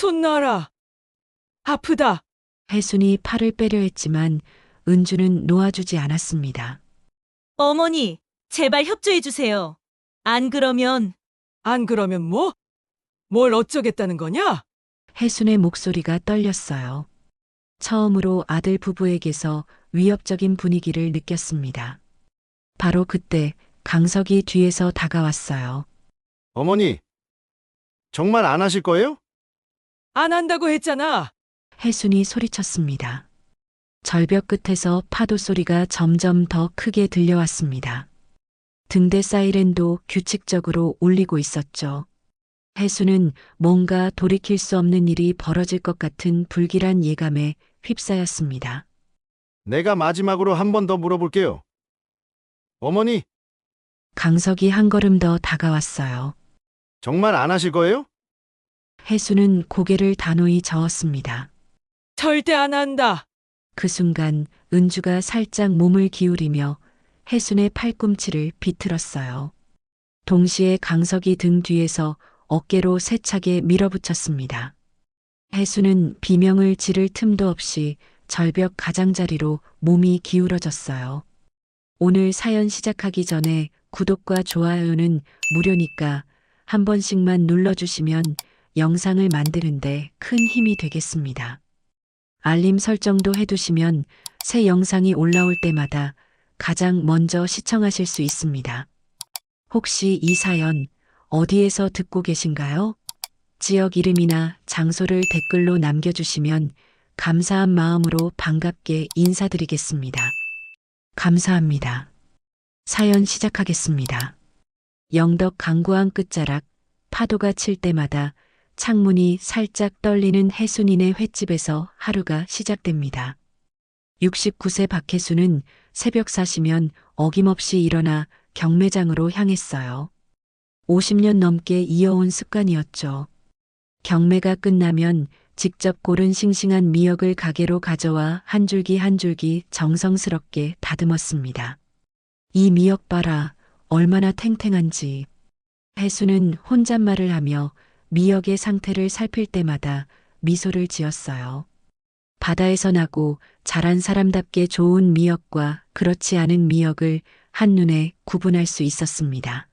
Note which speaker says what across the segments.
Speaker 1: 손 놔라. 아프다.
Speaker 2: 혜순이 팔을 빼려 했지만 은주는 놓아주지 않았습니다.
Speaker 3: 어머니, 제발 협조해 주세요. 안 그러면
Speaker 1: 안 그러면 뭐? 뭘 어쩌겠다는 거냐?
Speaker 2: 혜순의 목소리가 떨렸어요. 처음으로 아들 부부에게서 위협적인 분위기를 느꼈습니다. 바로 그때 강석이 뒤에서 다가왔어요.
Speaker 4: 어머니, 정말 안 하실 거예요?
Speaker 1: 안 한다고 했잖아.
Speaker 2: 혜순이 소리쳤습니다. 절벽 끝에서 파도 소리가 점점 더 크게 들려왔습니다. 등대 사이렌도 규칙적으로 울리고 있었죠. 혜순은 뭔가 돌이킬 수 없는 일이 벌어질 것 같은 불길한 예감에 휩싸였습니다.
Speaker 4: 내가 마지막으로 한 번 더 물어볼게요. 어머니,
Speaker 2: 강석이 한 걸음 더 다가왔어요.
Speaker 4: 정말 안 하실 거예요?
Speaker 2: 혜순은 고개를 단호히 저었습니다.
Speaker 1: 절대 안 한다.
Speaker 2: 그 순간 은주가 살짝 몸을 기울이며 혜순의 팔꿈치를 비틀었어요. 동시에 강석이 등 뒤에서 어깨로 세차게 밀어붙였습니다. 혜순은 비명을 지를 틈도 없이 절벽 가장자리로 몸이 기울어졌어요. 오늘 사연 시작하기 전에 구독과 좋아요는 무료니까 한 번씩만 눌러주시면 영상을 만드는데 큰 힘이 되겠습니다. 알림 설정도 해두시면 새 영상이 올라올 때마다 가장 먼저 시청하실 수 있습니다. 혹시 이 사연 어디에서 듣고 계신가요? 지역 이름이나 장소를 댓글로 남겨주시면 감사한 마음으로 반갑게 인사드리겠습니다. 감사합니다. 사연 시작하겠습니다. 영덕 강구항 끝자락 파도가 칠 때마다 창문이 살짝 떨리는 혜순이네 횟집에서 하루가 시작됩니다. 69세 박혜순은 새벽 4시면 어김없이 일어나 경매장으로 향했어요. 50년 넘게 이어온 습관이었죠. 경매가 끝나면 직접 고른 싱싱한 미역을 가게로 가져와 한 줄기 한 줄기 정성스럽게 다듬었습니다. 이 미역 봐라, 얼마나 탱탱한지. 혜수는 혼잣말을 하며 미역의 상태를 살필 때마다 미소를 지었어요. 바다에서 나고 자란 사람답게 좋은 미역과 그렇지 않은 미역을 한눈에 구분할 수 있었습니다.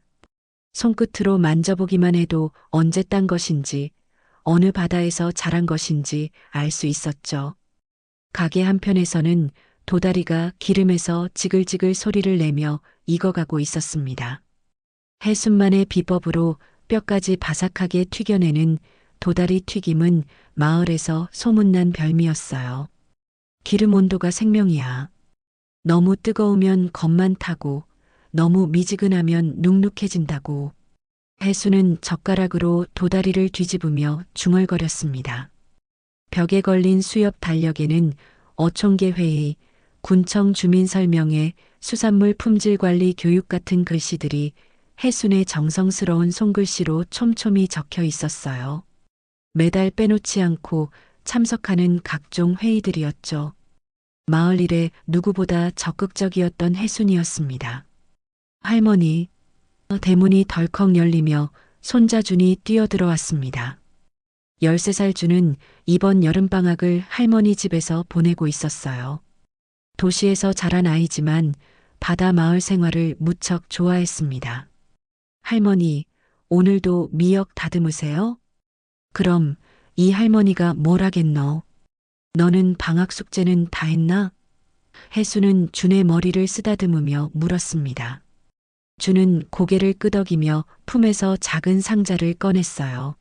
Speaker 2: 손끝으로 만져보기만 해도 언제 딴 것인지, 어느 바다에서 자란 것인지 알 수 있었죠. 가게 한편에서는 도다리가 기름에서 지글지글 소리를 내며 익어가고 있었습니다. 해순만의 비법으로 뼈까지 바삭하게 튀겨내는 도다리 튀김은 마을에서 소문난 별미였어요. 기름 온도가 생명이야. 너무 뜨거우면 겁만 타고 너무 미지근하면 눅눅해진다고. 해수는 젓가락으로 도다리를 뒤집으며 중얼거렸습니다. 벽에 걸린 수협 달력에는 어촌계 회의, 군청 주민 설명회, 수산물 품질 관리 교육 같은 글씨들이 해순의 정성스러운 손글씨로 촘촘히 적혀 있었어요. 매달 빼놓지 않고 참석하는 각종 회의들이었죠. 마을 일에 누구보다 적극적이었던 해순이었습니다. 할머니, 대문이 덜컥 열리며 손자 준이 뛰어들어왔습니다. 13살 준은 이번 여름방학을 할머니 집에서 보내고 있었어요. 도시에서 자란 아이지만 바다 마을 생활을 무척 좋아했습니다. 할머니, 오늘도 미역 다듬으세요? 그럼 이 할머니가 뭘 하겠노? 너는 방학 숙제는 다 했나? 해수는 준의 머리를 쓰다듬으며 물었습니다. 준은 고개를 끄덕이며 품에서 작은 상자를 꺼냈어요.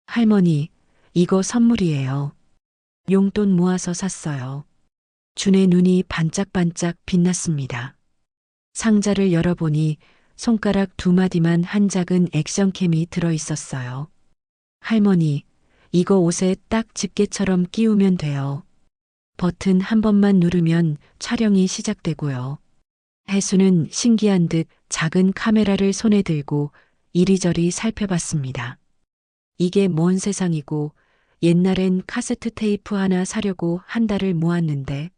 Speaker 2: 할머니, 이거 선물이에요. 용돈 모아서 샀어요. 준의 눈이 반짝반짝 빛났습니다. 상자를 열어보니 손가락 2마디만 한 작은 액션캠이 들어있었어요. 할머니, 이거 옷에 딱 집게처럼 끼우면 돼요. 버튼 한 번만 누르면 촬영이 시작되고요. 해수는 신기한 듯 작은 카메라를 손에 들고 이리저리 살펴봤습니다. 이게 뭔 세상이고 옛날엔 카세트 테이프 하나 사려고 한 달을 모았는데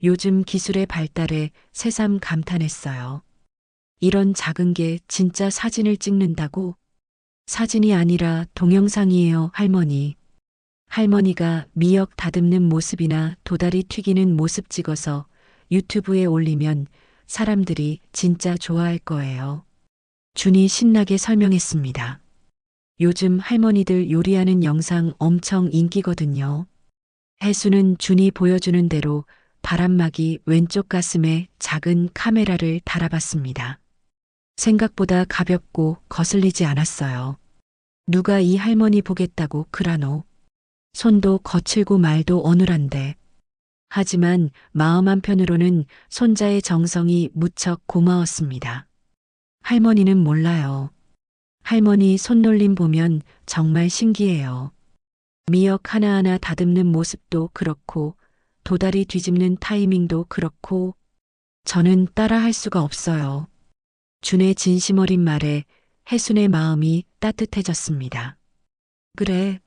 Speaker 2: 요즘 기술의 발달에 새삼 감탄했어요. 이런 작은 게 진짜 사진을 찍는다고? 사진이 아니라 동영상이에요, 할머니. 할머니가 미역 다듬는 모습이나 도다리 튀기는 모습 찍어서 유튜브에 올리면 사람들이 진짜 좋아할 거예요. 준이 신나게 설명했습니다. 요즘 할머니들 요리하는 영상 엄청 인기거든요. 혜수는 준이 보여주는 대로 바람막이 왼쪽 가슴에 작은 카메라를 달아봤습니다. 생각보다 가볍고 거슬리지 않았어요. 누가 이 할머니 보겠다고 그러노. 손도 거칠고 말도 어눌한데. 하지만 마음 한편으로는 손자의 정성이 무척 고마웠습니다. 할머니는 몰라요. 할머니 손놀림 보면 정말 신기해요. 미역 하나하나 다듬는 모습도 그렇고 도다리 뒤집는 타이밍도 그렇고 저는 따라할 수가 없어요. 준의 진심 어린 말에 혜순의 마음이 따뜻해졌습니다. 그래,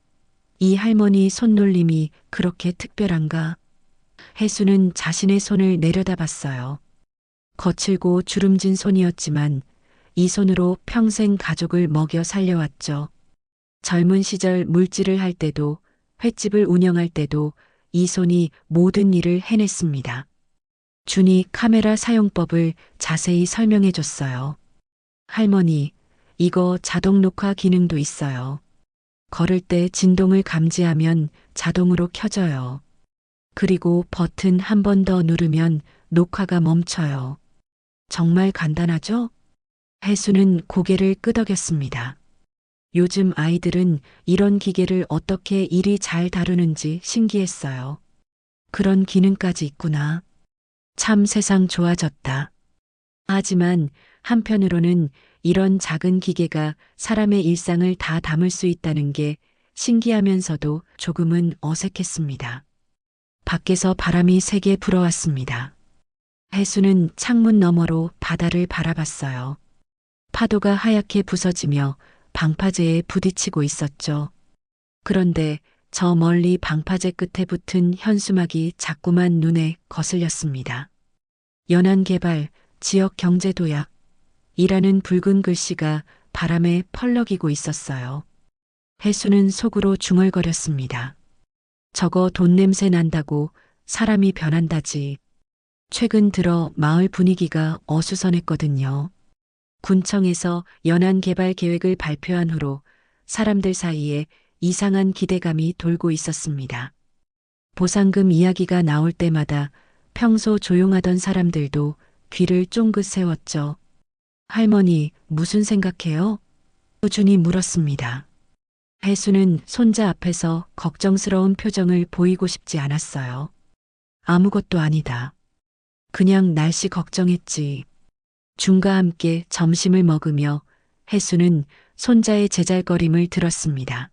Speaker 2: 이 할머니 손놀림이 그렇게 특별한가? 혜순은 자신의 손을 내려다봤어요. 거칠고 주름진 손이었지만 이 손으로 평생 가족을 먹여 살려왔죠. 젊은 시절 물질을 할 때도 횟집을 운영할 때도 이 손이 모든 일을 해냈습니다. 준이 카메라 사용법을 자세히 설명해 줬어요. 할머니, 이거 자동 녹화 기능도 있어요. 걸을 때 진동을 감지하면 자동으로 켜져요. 그리고 버튼 한 번 더 누르면 녹화가 멈춰요. 정말 간단하죠? 혜수는 고개를 끄덕였습니다. 요즘 아이들은 이런 기계를 어떻게 이리 잘 다루는지 신기했어요. 그런 기능까지 있구나. 참 세상 좋아졌다. 하지만 한편으로는 이런 작은 기계가 사람의 일상을 다 담을 수 있다는 게 신기하면서도 조금은 어색했습니다. 밖에서 바람이 세게 불어왔습니다. 혜수는 창문 너머로 바다를 바라봤어요. 파도가 하얗게 부서지며 방파제에 부딪히고 있었죠. 그런데 저 멀리 방파제 끝에 붙은 현수막이 자꾸만 눈에 거슬렸습니다. 연안개발, 지역경제도약 이라는 붉은 글씨가 바람에 펄럭이고 있었어요. 혜수는 속으로 중얼거렸습니다. 저거 돈 냄새 난다고 사람이 변한다지. 최근 들어 마을 분위기가 어수선했거든요. 군청에서 연안 개발 계획을 발표한 후로 사람들 사이에 이상한 기대감이 돌고 있었습니다. 보상금 이야기가 나올 때마다 평소 조용하던 사람들도 귀를 쫑긋 세웠죠. 할머니, 무슨 생각해요? 준이 물었습니다. 혜수는 손자 앞에서 걱정스러운 표정을 보이고 싶지 않았어요. 아무것도 아니다. 그냥 날씨 걱정했지. 준과 함께 점심을 먹으며 혜수는 손자의 제잘거림을 들었습니다.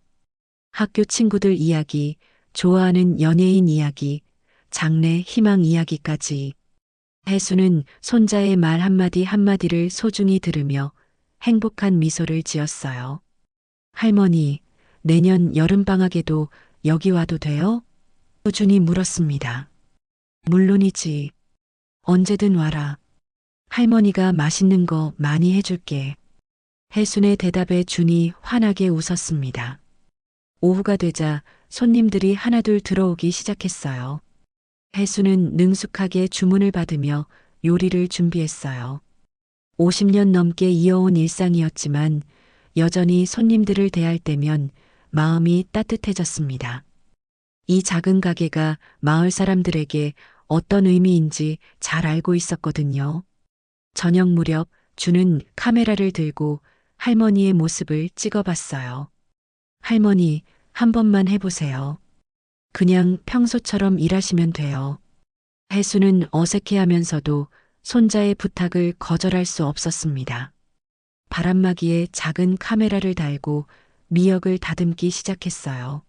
Speaker 2: 학교 친구들 이야기, 좋아하는 연예인 이야기, 장래 희망 이야기까지. 혜수는 손자의 말 한마디 한마디를 소중히 들으며 행복한 미소를 지었어요. 할머니, 내년 여름방학에도 여기 와도 돼요? 준이 물었습니다. 물론이지. 언제든 와라. 할머니가 맛있는 거 많이 해줄게. 혜순의 대답에 준이 환하게 웃었습니다. 오후가 되자 손님들이 하나둘 들어오기 시작했어요. 혜순은 능숙하게 주문을 받으며 요리를 준비했어요. 50년 넘게 이어온 일상이었지만 여전히 손님들을 대할 때면 마음이 따뜻해졌습니다. 이 작은 가게가 마을 사람들에게 어떤 의미인지 잘 알고 있었거든요. 저녁 무렵 준은 카메라를 들고 할머니의 모습을 찍어봤어요. 할머니, 한 번만 해보세요. 그냥 평소처럼 일하시면 돼요. 혜수는 어색해하면서도 손자의 부탁을 거절할 수 없었습니다. 바람막이에 작은 카메라를 달고 미역을 다듬기 시작했어요.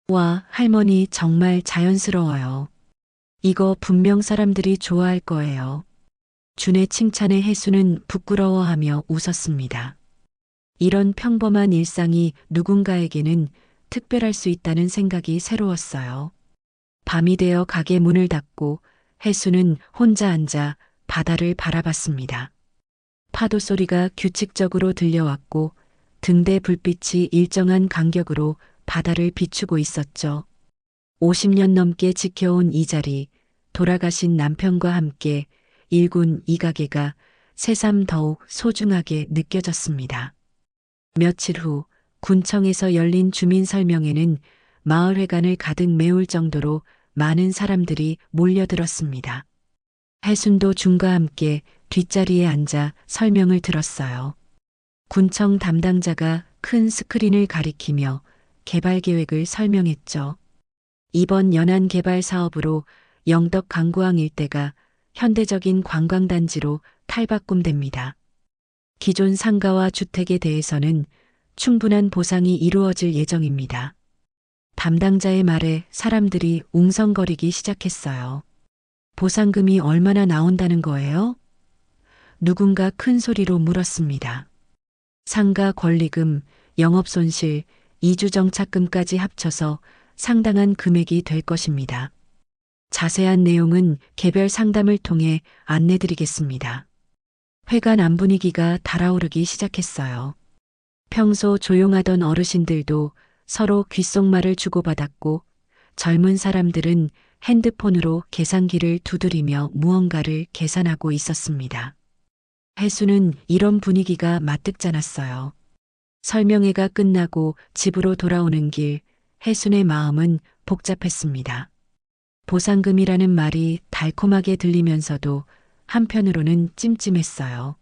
Speaker 2: 와, 할머니 정말 자연스러워요. 이거 분명 사람들이 좋아할 거예요. 준의 칭찬에 혜수는 부끄러워하며 웃었습니다. 이런 평범한 일상이 누군가에게는 특별할 수 있다는 생각이 새로웠어요. 밤이 되어 가게 문을 닫고 혜수는 혼자 앉아 바다를 바라봤습니다. 파도 소리가 규칙적으로 들려왔고 등대 불빛이 일정한 간격으로 바다를 비추고 있었죠. 50년 넘게 지켜온 이 자리, 돌아가신 남편과 함께 일군 이 가게가 새삼 더욱 소중하게 느껴졌습니다. 며칠 후 군청에서 열린 주민 설명회는 마을회관을 가득 메울 정도로 많은 사람들이 몰려들었습니다. 해순도 중과 함께 뒷자리에 앉아 설명을 들었어요. 군청 담당자가 큰 스크린을 가리키며 개발 계획을 설명했죠. 이번 연안 개발 사업으로 영덕 강구항 일대가 현대적인 관광단지로 탈바꿈됩니다. 기존 상가와 주택에 대해서는 충분한 보상이 이루어질 예정입니다. 담당자의 말에 사람들이 웅성거리기 시작했어요. 보상금이 얼마나 나온다는 거예요? 누군가 큰 소리로 물었습니다. 상가 권리금, 영업손실, 이주정착금까지 합쳐서 상당한 금액이 될 것입니다. 자세한 내용은 개별 상담을 통해 안내드리겠습니다. 회관 안 분위기가 달아오르기 시작했어요. 평소 조용하던 어르신들도 서로 귓속말을 주고받았고 젊은 사람들은 핸드폰으로 계산기를 두드리며 무언가를 계산하고 있었습니다. 해수는 이런 분위기가 마뜩잖았어요. 설명회가 끝나고 집으로 돌아오는 길, 해순의 마음은 복잡했습니다. 보상금이라는 말이 달콤하게 들리면서도 한편으로는 찜찜했어요.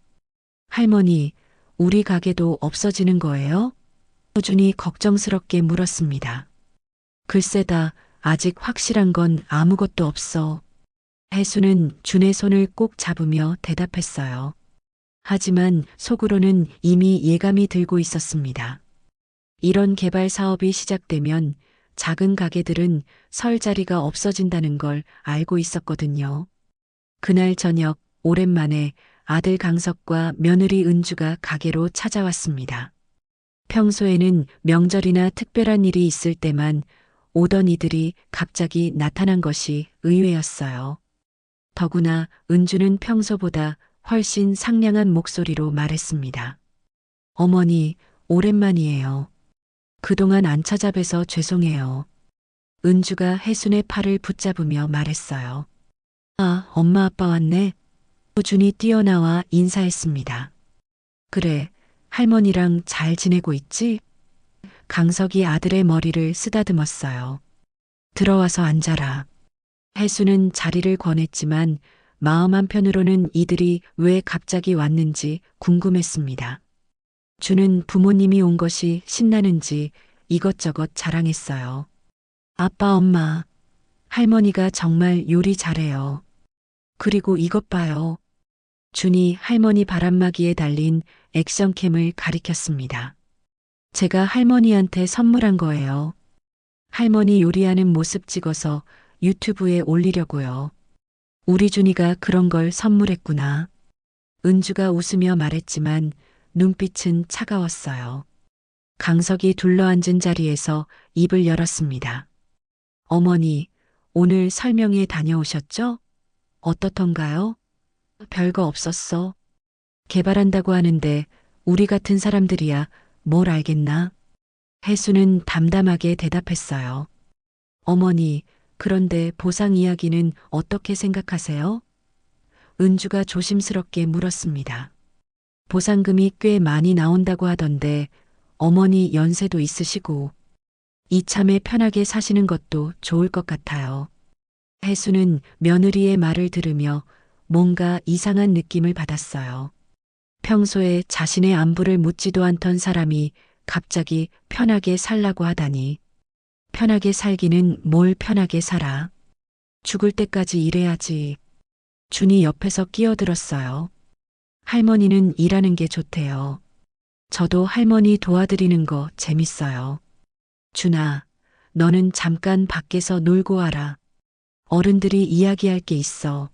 Speaker 2: 할머니, 우리 가게도 없어지는 거예요? 꾸준히 걱정스럽게 물었습니다. 글쎄다, 아직 확실한 건 아무것도 없어. 해수는 준의 손을 꼭 잡으며 대답했어요. 하지만 속으로는 이미 예감이 들고 있었습니다. 이런 개발 사업이 시작되면 작은 가게들은 설 자리가 없어진다는 걸 알고 있었거든요. 그날 저녁 오랜만에 아들 강석과 며느리 은주가 가게로 찾아왔습니다. 평소에는 명절이나 특별한 일이 있을 때만 오던 이들이 갑자기 나타난 것이 의외였어요. 더구나 은주는 평소보다 훨씬 상냥한 목소리로 말했습니다. 어머니, 오랜만이에요. 그동안 안 찾아뵈서 죄송해요. 은주가 해순의 팔을 붙잡으며 말했어요. 아, 엄마 아빠 왔네. 꾸준히 뛰어나와 인사했습니다. 그래, 할머니랑 잘 지내고 있지? 강석이 아들의 머리를 쓰다듬었어요. 들어와서 앉아라. 해수는 자리를 권했지만 마음 한편으로는 이들이 왜 갑자기 왔는지 궁금했습니다. 주는 부모님이 온 것이 신나는지 이것저것 자랑했어요. 아빠, 엄마, 할머니가 정말 요리 잘해요. 그리고 이것 봐요. 준이 할머니 바람막이에 달린 액션캠을 가리켰습니다. 제가 할머니한테 선물한 거예요. 할머니 요리하는 모습 찍어서 유튜브에 올리려고요. 우리 준이가 그런 걸 선물했구나. 은주가 웃으며 말했지만 눈빛은 차가웠어요. 강석이 둘러앉은 자리에서 입을 열었습니다. 어머니, 오늘 설명회 다녀오셨죠? 어떻던가요? 별거 없었어. 개발한다고 하는데 우리 같은 사람들이야 뭘 알겠나? 해수는 담담하게 대답했어요. 어머니, 그런데 보상 이야기는 어떻게 생각하세요? 은주가 조심스럽게 물었습니다. 보상금이 꽤 많이 나온다고 하던데 어머니 연세도 있으시고 이참에 편하게 사시는 것도 좋을 것 같아요. 해수는 며느리의 말을 들으며 뭔가 이상한 느낌을 받았어요. 평소에 자신의 안부를 묻지도 않던 사람이 갑자기 편하게 살라고 하다니. 편하게 살기는 뭘 편하게 살아. 죽을 때까지 일해야지. 준이 옆에서 끼어들었어요. 할머니는 일하는 게 좋대요. 저도 할머니 도와드리는 거 재밌어요. 준아, 너는 잠깐 밖에서 놀고 와라. 어른들이 이야기할 게 있어.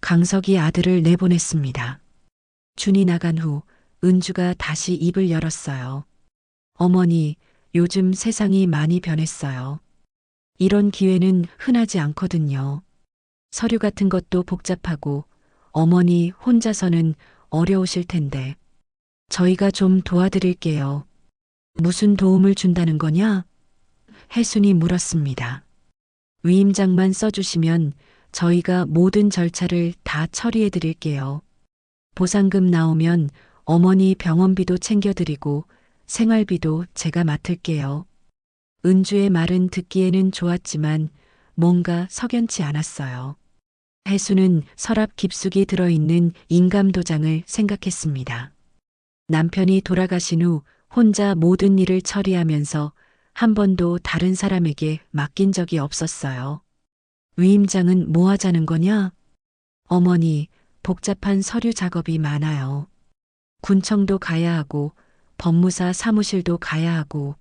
Speaker 2: 강석이 아들을 내보냈습니다. 준이 나간 후 은주가 다시 입을 열었어요. 어머니, 요즘 세상이 많이 변했어요. 이런 기회는 흔하지 않거든요. 서류 같은 것도 복잡하고 어머니 혼자서는 어려우실 텐데 저희가 좀 도와드릴게요. 무슨 도움을 준다는 거냐? 혜순이 물었습니다. 위임장만 써주시면 저희가 모든 절차를 다 처리해 드릴게요. 보상금 나오면 어머니 병원비도 챙겨드리고 생활비도 제가 맡을게요. 은주의 말은 듣기에는 좋았지만 뭔가 석연치 않았어요. 혜수는 서랍 깊숙이 들어있는 인감도장을 생각했습니다. 남편이 돌아가신 후 혼자 모든 일을 처리하면서 한 번도 다른 사람에게 맡긴 적이 없었어요. 위임장은 뭐 하자는 거냐? 어머니, 복잡한 서류 작업이 많아요. 군청도 가야 하고 법무사 사무실도 가야 하고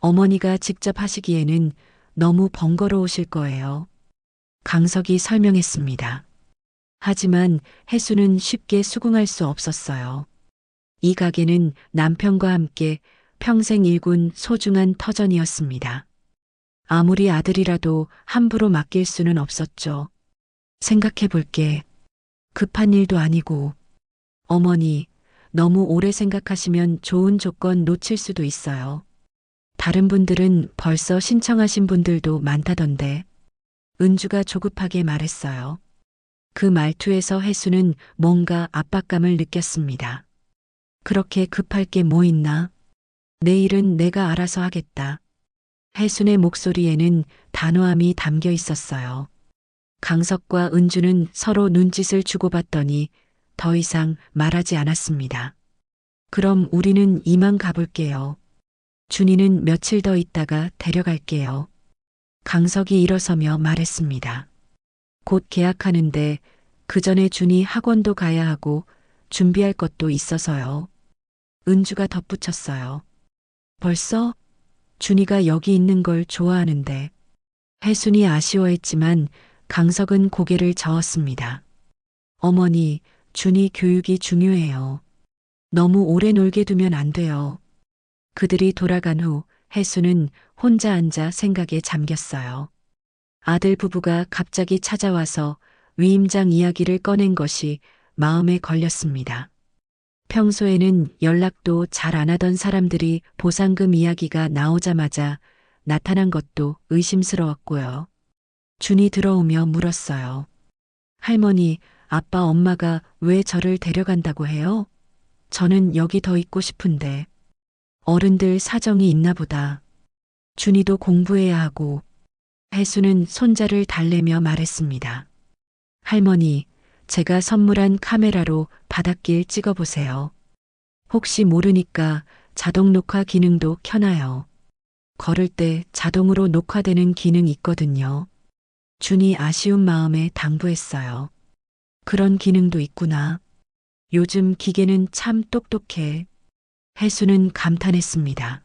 Speaker 2: 어머니가 직접 하시기에는 너무 번거로우실 거예요. 강석이 설명했습니다. 하지만 혜수는 쉽게 수긍할 수 없었어요. 이 가게는 남편과 함께 평생 일군 소중한 터전이었습니다. 아무리 아들이라도 함부로 맡길 수는 없었죠. 생각해 볼게. 급한 일도 아니고. 어머니, 너무 오래 생각하시면 좋은 조건 놓칠 수도 있어요. 다른 분들은 벌써 신청하신 분들도 많다던데. 은주가 조급하게 말했어요. 그 말투에서 혜수는 뭔가 압박감을 느꼈습니다. 그렇게 급할 게 뭐 있나? 내 일은 내가 알아서 하겠다. 혜순의 목소리에는 단호함이 담겨 있었어요. 강석과 은주는 서로 눈짓을 주고받더니 더 이상 말하지 않았습니다. 그럼 우리는 이만 가볼게요. 준이는 며칠 더 있다가 데려갈게요. 강석이 일어서며 말했습니다. 곧 계약하는데 그 전에 준이 학원도 가야 하고 준비할 것도 있어서요. 은주가 덧붙였어요. 벌써? 준이가 여기 있는 걸 좋아하는데. 혜순이 아쉬워했지만 강석은 고개를 저었습니다. 어머니, 준이 교육이 중요해요. 너무 오래 놀게 두면 안 돼요. 그들이 돌아간 후 혜순은 혼자 앉아 생각에 잠겼어요. 아들 부부가 갑자기 찾아와서 위임장 이야기를 꺼낸 것이 마음에 걸렸습니다. 평소에는 연락도 잘 안 하던 사람들이 보상금 이야기가 나오자마자 나타난 것도 의심스러웠고요. 준이 들어오며 물었어요. 할머니, 아빠, 엄마가 왜 저를 데려간다고 해요? 저는 여기 더 있고 싶은데. 어른들 사정이 있나 보다. 준이도 공부해야 하고. 혜수는 손자를 달래며 말했습니다. 할머니, 제가 선물한 카메라로 바닷길 찍어보세요. 혹시 모르니까 자동 녹화 기능도 켜놔요. 걸을 때 자동으로 녹화되는 기능 있거든요. 준이 아쉬운 마음에 당부했어요. 그런 기능도 있구나. 요즘 기계는 참 똑똑해. 혜수는 감탄했습니다.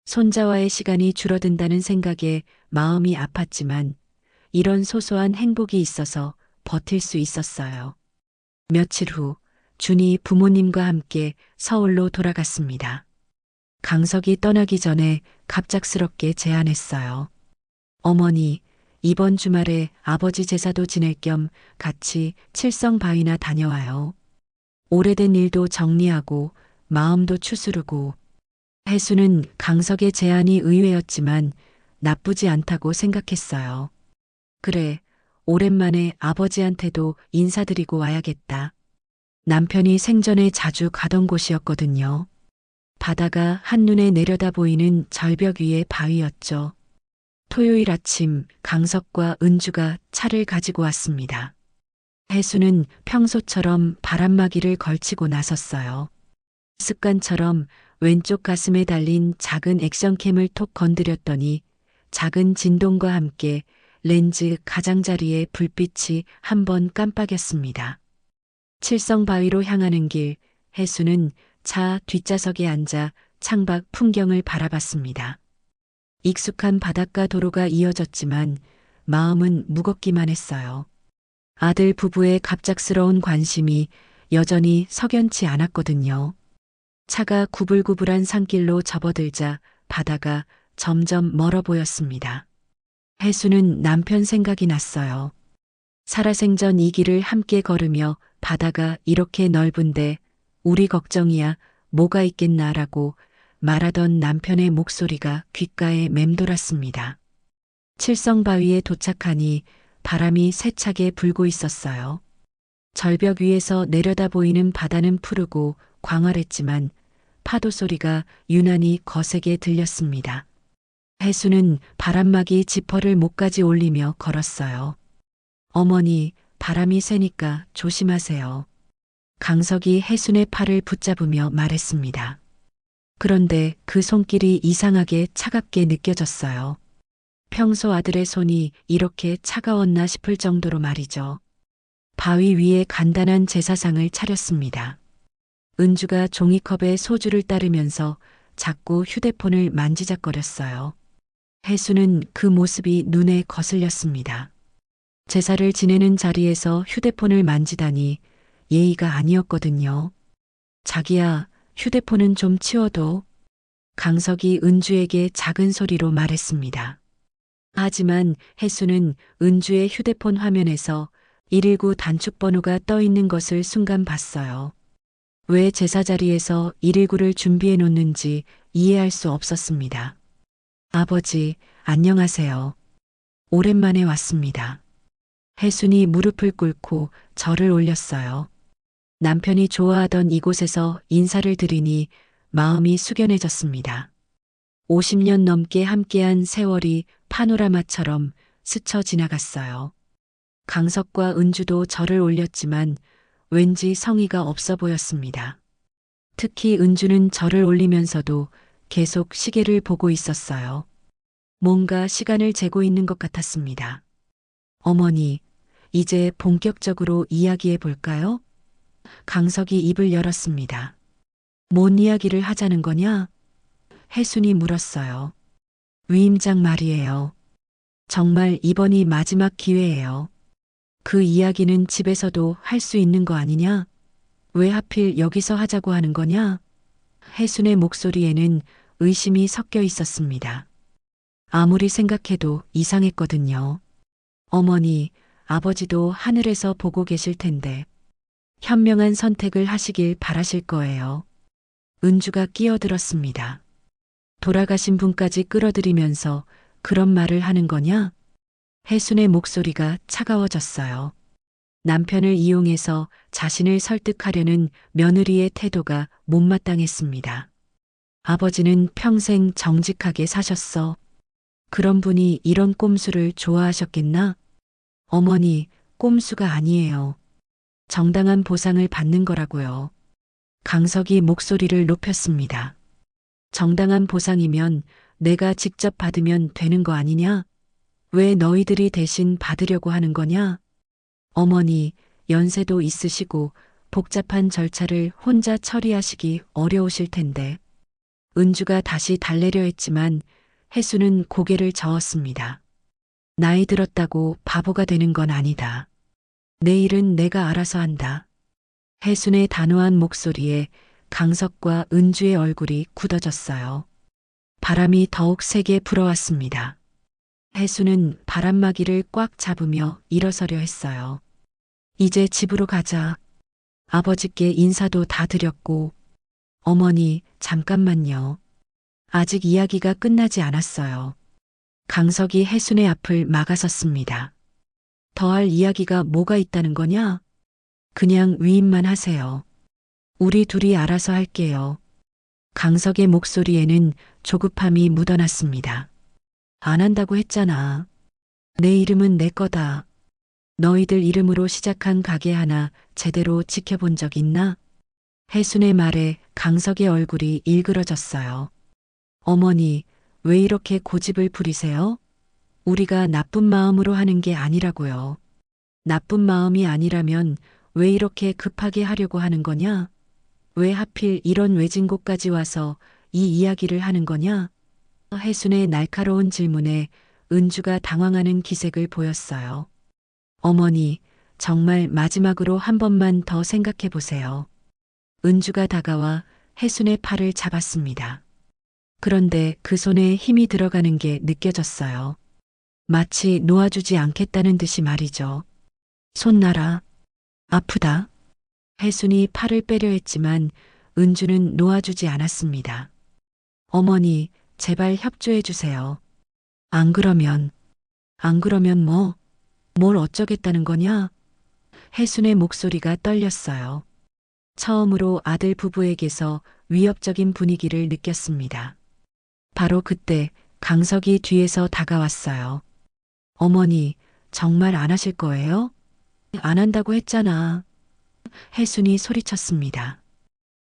Speaker 2: 손자와의 시간이 줄어든다는 생각에 마음이 아팠지만 이런 소소한 행복이 있어서 버틸 수 있었어요. 며칠 후 준이 부모님과 함께 서울로 돌아갔습니다. 강석이 떠나기 전에 갑작스럽게 제안했어요. 어머니, 이번 주말에 아버지 제사도 지낼 겸 같이 칠성바위나 다녀와요. 오래된 일도 정리하고 마음도 추스르고. 혜수는 강석의 제안이 의외였지만 나쁘지 않다고 생각했어요. 그래, 오랜만에 아버지한테도 인사드리고 와야겠다. 남편이 생전에 자주 가던 곳이었거든요. 바다가 한눈에 내려다 보이는 절벽 위의 바위였죠. 토요일 아침 강석과 은주가 차를 가지고 왔습니다. 혜수는 평소처럼 바람막이를 걸치고 나섰어요. 습관처럼 왼쪽 가슴에 달린 작은 액션캠을 톡 건드렸더니 작은 진동과 함께 렌즈 가장자리에 불빛이 한번 깜빡였습니다. 칠성바위로 향하는 길, 혜수는 차 뒷좌석에 앉아 창밖 풍경을 바라봤습니다. 익숙한 바닷가 도로가 이어졌지만 마음은 무겁기만 했어요. 아들 부부의 갑작스러운 관심이 여전히 석연치 않았거든요. 차가 구불구불한 산길로 접어들자 바다가 점점 멀어 보였습니다. 혜수는 남편 생각이 났어요. 살아생전 이 길을 함께 걸으며 바다가 이렇게 넓은데 우리 걱정이야 뭐가 있겠나라고 말하던 남편의 목소리가 귓가에 맴돌았습니다. 칠성바위에 도착하니 바람이 세차게 불고 있었어요. 절벽 위에서 내려다 보이는 바다는 푸르고 광활했지만 파도 소리가 유난히 거세게 들렸습니다. 해수는 바람막이 지퍼를 목까지 올리며 걸었어요. 어머니, 바람이 세니까 조심하세요. 강석이 해순의 팔을 붙잡으며 말했습니다. 그런데 그 손길이 이상하게 차갑게 느껴졌어요. 평소 아들의 손이 이렇게 차가웠나 싶을 정도로 말이죠. 바위 위에 간단한 제사상을 차렸습니다. 은주가 종이컵에 소주를 따르면서 자꾸 휴대폰을 만지작거렸어요. 해수는 그 모습이 눈에 거슬렸습니다. 제사를 지내는 자리에서 휴대폰을 만지다니 예의가 아니었거든요. 자기야, 휴대폰은 좀 치워둬. 강석이 은주에게 작은 소리로 말했습니다. 하지만 해수는 은주의 휴대폰 화면에서 119 단축 번호가 떠 있는 것을 순간 봤어요. 왜 제사 자리에서 119를 준비해 놓는지 이해할 수 없었습니다. 아버지, 안녕하세요. 오랜만에 왔습니다. 해순이 무릎을 꿇고 절을 올렸어요. 남편이 좋아하던 이곳에서 인사를 드리니 마음이 숙연해졌습니다. 50년 넘게 함께한 세월이 파노라마처럼 스쳐 지나갔어요. 강석과 은주도 절을 올렸지만 왠지 성의가 없어 보였습니다. 특히 은주는 절을 올리면서도 계속 시계를 보고 있었어요. 뭔가 시간을 재고 있는 것 같았습니다. 어머니, 이제 본격적으로 이야기해 볼까요? 강석이 입을 열었습니다. 뭔 이야기를 하자는 거냐? 해순이 물었어요. 위임장 말이에요. 정말 이번이 마지막 기회예요. 그 이야기는 집에서도 할 수 있는 거 아니냐? 왜 하필 여기서 하자고 하는 거냐? 해순의 목소리에는 의심이 섞여 있었습니다. 아무리 생각해도 이상했거든요. 어머니, 아버지도 하늘에서 보고 계실 텐데 현명한 선택을 하시길 바라실 거예요. 은주가 끼어들었습니다. 돌아가신 분까지 끌어들이면서 그런 말을 하는 거냐? 해순의 목소리가 차가워졌어요. 남편을 이용해서 자신을 설득하려는 며느리의 태도가 못마땅했습니다. 아버지는 평생 정직하게 사셨어. 그런 분이 이런 꼼수를 좋아하셨겠나? 어머니, 꼼수가 아니에요. 정당한 보상을 받는 거라고요. 강석이 목소리를 높였습니다. 정당한 보상이면 내가 직접 받으면 되는 거 아니냐? 왜 너희들이 대신 받으려고 하는 거냐? 어머니, 연세도 있으시고 복잡한 절차를 혼자 처리하시기 어려우실 텐데. 은주가 다시 달래려 했지만 해수는 고개를 저었습니다. 나이 들었다고 바보가 되는 건 아니다. 내 일은 내가 알아서 한다. 해순의 단호한 목소리에 강석과 은주의 얼굴이 굳어졌어요. 바람이 더욱 세게 불어왔습니다. 해순은 바람막이를 꽉 잡으며 일어서려 했어요. 이제 집으로 가자. 아버지께 인사도 다 드렸고. 어머니, 잠깐만요. 아직 이야기가 끝나지 않았어요. 강석이 해순의 앞을 막아섰습니다. 더할 이야기가 뭐가 있다는 거냐? 그냥 위임만 하세요. 우리 둘이 알아서 할게요. 강석의 목소리에는 조급함이 묻어났습니다. 안 한다고 했잖아. 내 이름은 내 거다. 너희들 이름으로 시작한 가게 하나 제대로 지켜본 적 있나? 해순의 말에 강석의 얼굴이 일그러졌어요. 어머니, 왜 이렇게 고집을 부리세요? 우리가 나쁜 마음으로 하는 게 아니라고요. 나쁜 마음이 아니라면 왜 이렇게 급하게 하려고 하는 거냐? 왜 하필 이런 외진 곳까지 와서 이 이야기를 하는 거냐? 해순의 날카로운 질문에 은주가 당황하는 기색을 보였어요. 어머니, 정말 마지막으로 한 번만 더 생각해 보세요. 은주가 다가와 해순의 팔을 잡았습니다. 그런데 그 손에 힘이 들어가는 게 느껴졌어요. 마치 놓아주지 않겠다는 듯이 말이죠. 손 놔라. 아프다. 해순이 팔을 빼려 했지만 은주는 놓아주지 않았습니다. 어머니, 제발 협조해 주세요. 안 그러면 뭐? 뭘 어쩌겠다는 거냐? 혜순의 목소리가 떨렸어요. 처음으로 아들 부부에게서 위협적인 분위기를 느꼈습니다. 바로 그때 강석이 뒤에서 다가왔어요. 어머니, 정말 안 하실 거예요? 안 한다고 했잖아. 혜순이 소리쳤습니다.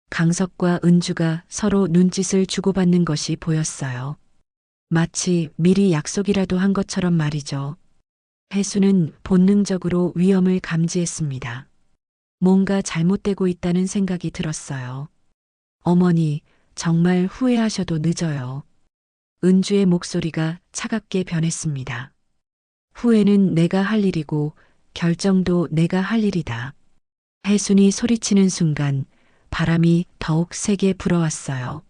Speaker 2: 강석과 은주가 서로 눈짓을 주고받는 것이 보였어요. 마치 미리 약속이라도 한 것처럼 말이죠. 혜수는 본능적으로 위험을 감지했습니다. 뭔가 잘못되고 있다는 생각이 들었어요. 어머니, 정말 후회하셔도 늦어요. 은주의 목소리가 차갑게 변했습니다. 후회는 내가 할 일이고 결정도 내가 할 일이다. 혜순이 소리치는 순간 바람이 더욱 세게 불어왔어요.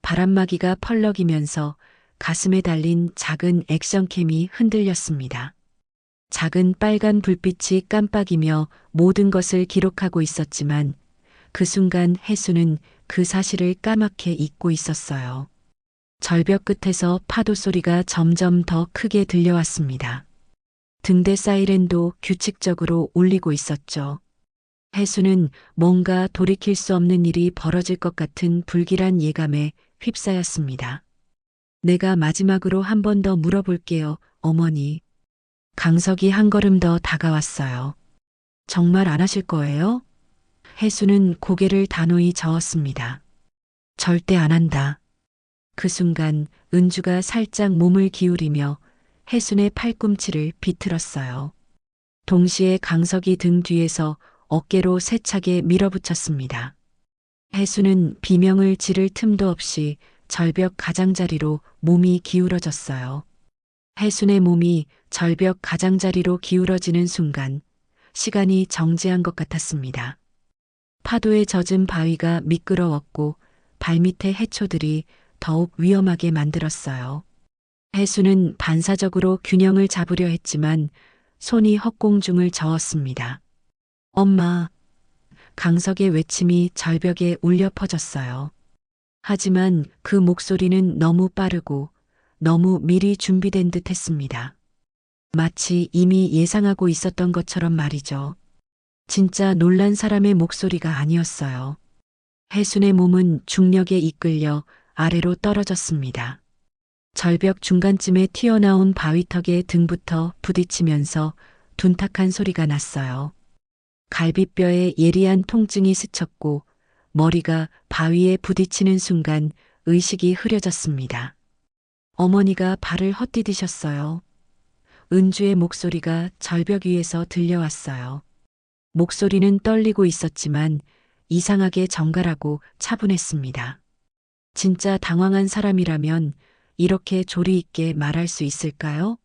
Speaker 2: 바람막이가 펄럭이면서 가슴에 달린 작은 액션캠이 흔들렸습니다. 작은 빨간 불빛이 깜빡이며 모든 것을 기록하고 있었지만 그 순간 혜수는 그 사실을 까맣게 잊고 있었어요. 절벽 끝에서 파도 소리가 점점 더 크게 들려왔습니다. 등대 사이렌도 규칙적으로 울리고 있었죠. 혜수는 뭔가 돌이킬 수 없는 일이 벌어질 것 같은 불길한 예감에 휩싸였습니다. 내가 마지막으로 한 번 더 물어볼게요, 어머니. 강석이 한 걸음 더 다가왔어요. 정말 안 하실 거예요? 혜수는 고개를 단호히 저었습니다. 절대 안 한다. 그 순간 은주가 살짝 몸을 기울이며 혜순의 팔꿈치를 비틀었어요. 동시에 강석이 등 뒤에서 어깨로 세차게 밀어붙였습니다. 혜수는 비명을 지를 틈도 없이 절벽 가장자리로 몸이 기울어졌어요. 혜순의 몸이 절벽 가장자리로 기울어지는 순간 시간이 정지한 것 같았습니다. 파도에 젖은 바위가 미끄러웠고 발밑의 해초들이 더욱 위험하게 만들었어요. 혜수는 반사적으로 균형을 잡으려 했지만 손이 헛공중을 저었습니다. 엄마, 강석의 외침이 절벽에 울려 퍼졌어요. 하지만 그 목소리는 너무 빠르고 너무 미리 준비된 듯 했습니다. 마치 이미 예상하고 있었던 것처럼 말이죠. 진짜 놀란 사람의 목소리가 아니었어요. 혜순의 몸은 중력에 이끌려 아래로 떨어졌습니다. 절벽 중간쯤에 튀어나온 바위턱에 등부터 부딪히면서 둔탁한 소리가 났어요. 갈비뼈에 예리한 통증이 스쳤고 머리가 바위에 부딪히는 순간 의식이 흐려졌습니다. 어머니가 발을 헛디디셨어요. 은주의 목소리가 절벽 위에서 들려왔어요. 목소리는 떨리고 있었지만 이상하게 정갈하고 차분했습니다. 진짜 당황한 사람이라면 이렇게 조리 있게 말할 수 있을까요?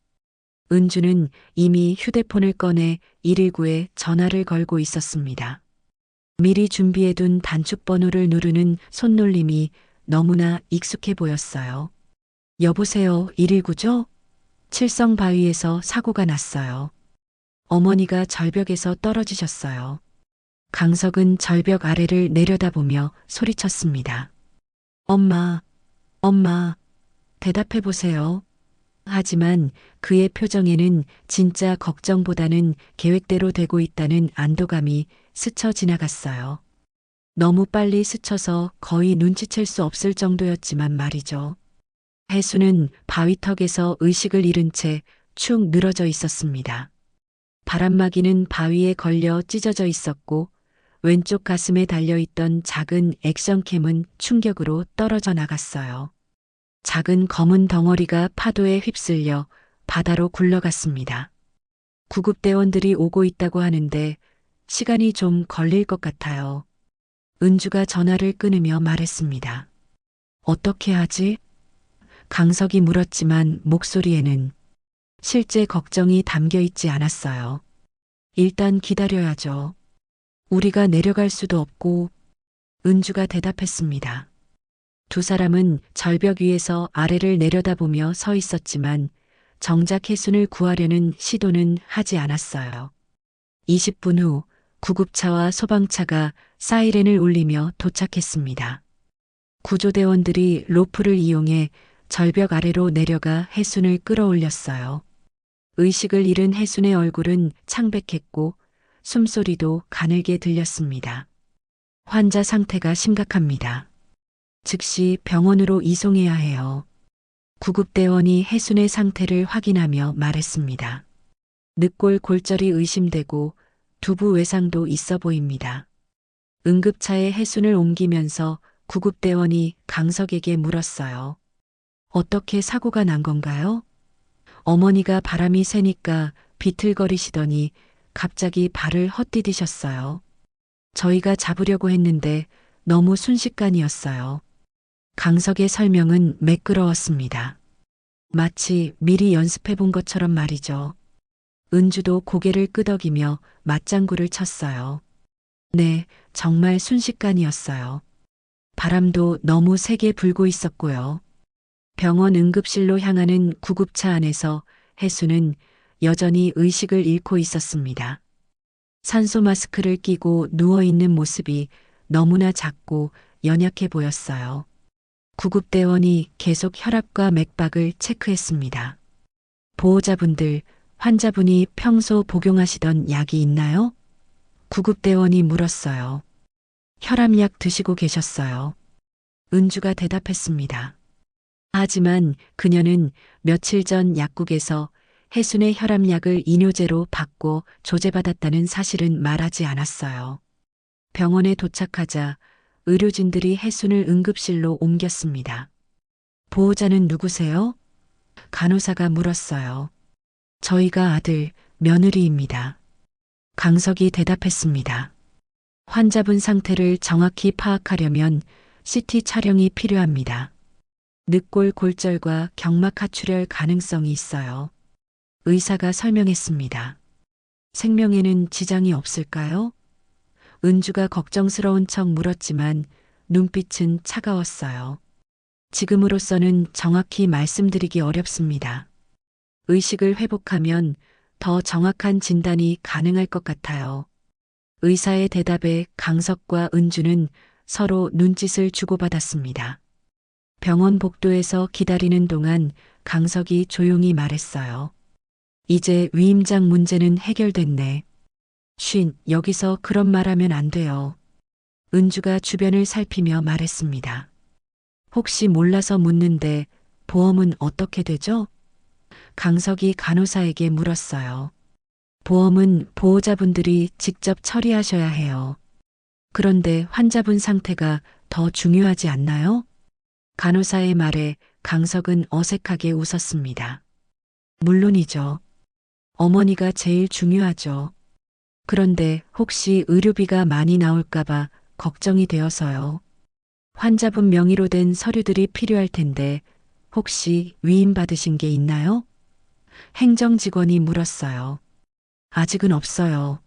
Speaker 2: 은주는 이미 휴대폰을 꺼내 119에 전화를 걸고 있었습니다. 미리 준비해둔 단축번호를 누르는 손놀림이 너무나 익숙해 보였어요. 여보세요, 119죠? 칠성 바위에서 사고가 났어요. 어머니가 절벽에서 떨어지셨어요. 강석은 절벽 아래를 내려다보며 소리쳤습니다. 엄마, 대답해보세요. 하지만 그의 표정에는 진짜 걱정보다는 계획대로 되고 있다는 안도감이 스쳐 지나갔어요. 너무 빨리 스쳐서 거의 눈치챌 수 없을 정도였지만 말이죠. 혜수는 바위턱에서 의식을 잃은 채 축 늘어져 있었습니다. 바람막이는 바위에 걸려 찢어져 있었고 왼쪽 가슴에 달려있던 작은 액션캠은 충격으로 떨어져 나갔어요. 작은 검은 덩어리가 파도에 휩쓸려 바다로 굴러갔습니다. 구급대원들이 오고 있다고 하는데 시간이 좀 걸릴 것 같아요. 은주가 전화를 끊으며 말했습니다. 어떻게 하지? 강석이 물었지만 목소리에는 실제 걱정이 담겨 있지 않았어요. 일단 기다려야죠. 우리가 내려갈 수도 없고, 은주가 대답했습니다. 두 사람은 절벽 위에서 아래를 내려다보며 서 있었지만 정작 혜순을 구하려는 시도는 하지 않았어요. 20분 후 구급차와 소방차가 사이렌을 울리며 도착했습니다. 구조대원들이 로프를 이용해 절벽 아래로 내려가 혜순을 끌어올렸어요. 의식을 잃은 혜순의 얼굴은 창백했고 숨소리도 가늘게 들렸습니다. 환자 상태가 심각합니다. 즉시 병원으로 이송해야 해요. 구급대원이 혜순의 상태를 확인하며 말했습니다. 늑골 골절이 의심되고 두부 외상도 있어 보입니다. 응급차에 혜순을 옮기면서 구급대원이 강석에게 물었어요. 어떻게 사고가 난 건가요? 어머니가 바람이 세니까 비틀거리시더니 갑자기 발을 헛디디셨어요. 저희가 잡으려고 했는데 너무 순식간이었어요. 강석의 설명은 매끄러웠습니다. 마치 미리 연습해 본 것처럼 말이죠. 은주도 고개를 끄덕이며 맞장구를 쳤어요. 네, 정말 순식간이었어요. 바람도 너무 세게 불고 있었고요. 병원 응급실로 향하는 구급차 안에서 혜수는 여전히 의식을 잃고 있었습니다. 산소 마스크를 끼고 누워있는 모습이 너무나 작고 연약해 보였어요. 구급대원이 계속 혈압과 맥박을 체크했습니다. 보호자분들, 환자분이 평소 복용하시던 약이 있나요? 구급대원이 물었어요. 혈압약 드시고 계셨어요. 은주가 대답했습니다. 하지만 그녀는 며칠 전 약국에서 혜순의 혈압약을 이뇨제로 받고 조제받았다는 사실은 말하지 않았어요. 병원에 도착하자 의료진들이 혜순을 응급실로 옮겼습니다. 보호자는 누구세요? 간호사가 물었어요. 저희가 아들, 며느리입니다. 강석이 대답했습니다. 환자분 상태를 정확히 파악하려면 CT 촬영이 필요합니다. 늑골 골절과 경막 하출혈 가능성이 있어요. 의사가 설명했습니다. 생명에는 지장이 없을까요? 은주가 걱정스러운 척 물었지만 눈빛은 차가웠어요. 지금으로서는 정확히 말씀드리기 어렵습니다. 의식을 회복하면 더 정확한 진단이 가능할 것 같아요. 의사의 대답에 강석과 은주는 서로 눈짓을 주고받았습니다. 병원 복도에서 기다리는 동안 강석이 조용히 말했어요. 이제 위임장 문제는 해결됐네. 여기서 그런 말하면 안 돼요. 은주가 주변을 살피며 말했습니다. 혹시 몰라서 묻는데 보험은 어떻게 되죠? 강석이 간호사에게 물었어요. 보험은 보호자분들이 직접 처리하셔야 해요. 그런데 환자분 상태가 더 중요하지 않나요? 간호사의 말에 강석은 어색하게 웃었습니다. 물론이죠. 어머니가 제일 중요하죠. 그런데 혹시 의료비가 많이 나올까봐 걱정이 되어서요. 환자분 명의로 된 서류들이 필요할 텐데 혹시 위임받으신 게 있나요? 행정직원이 물었어요. 아직은 없어요.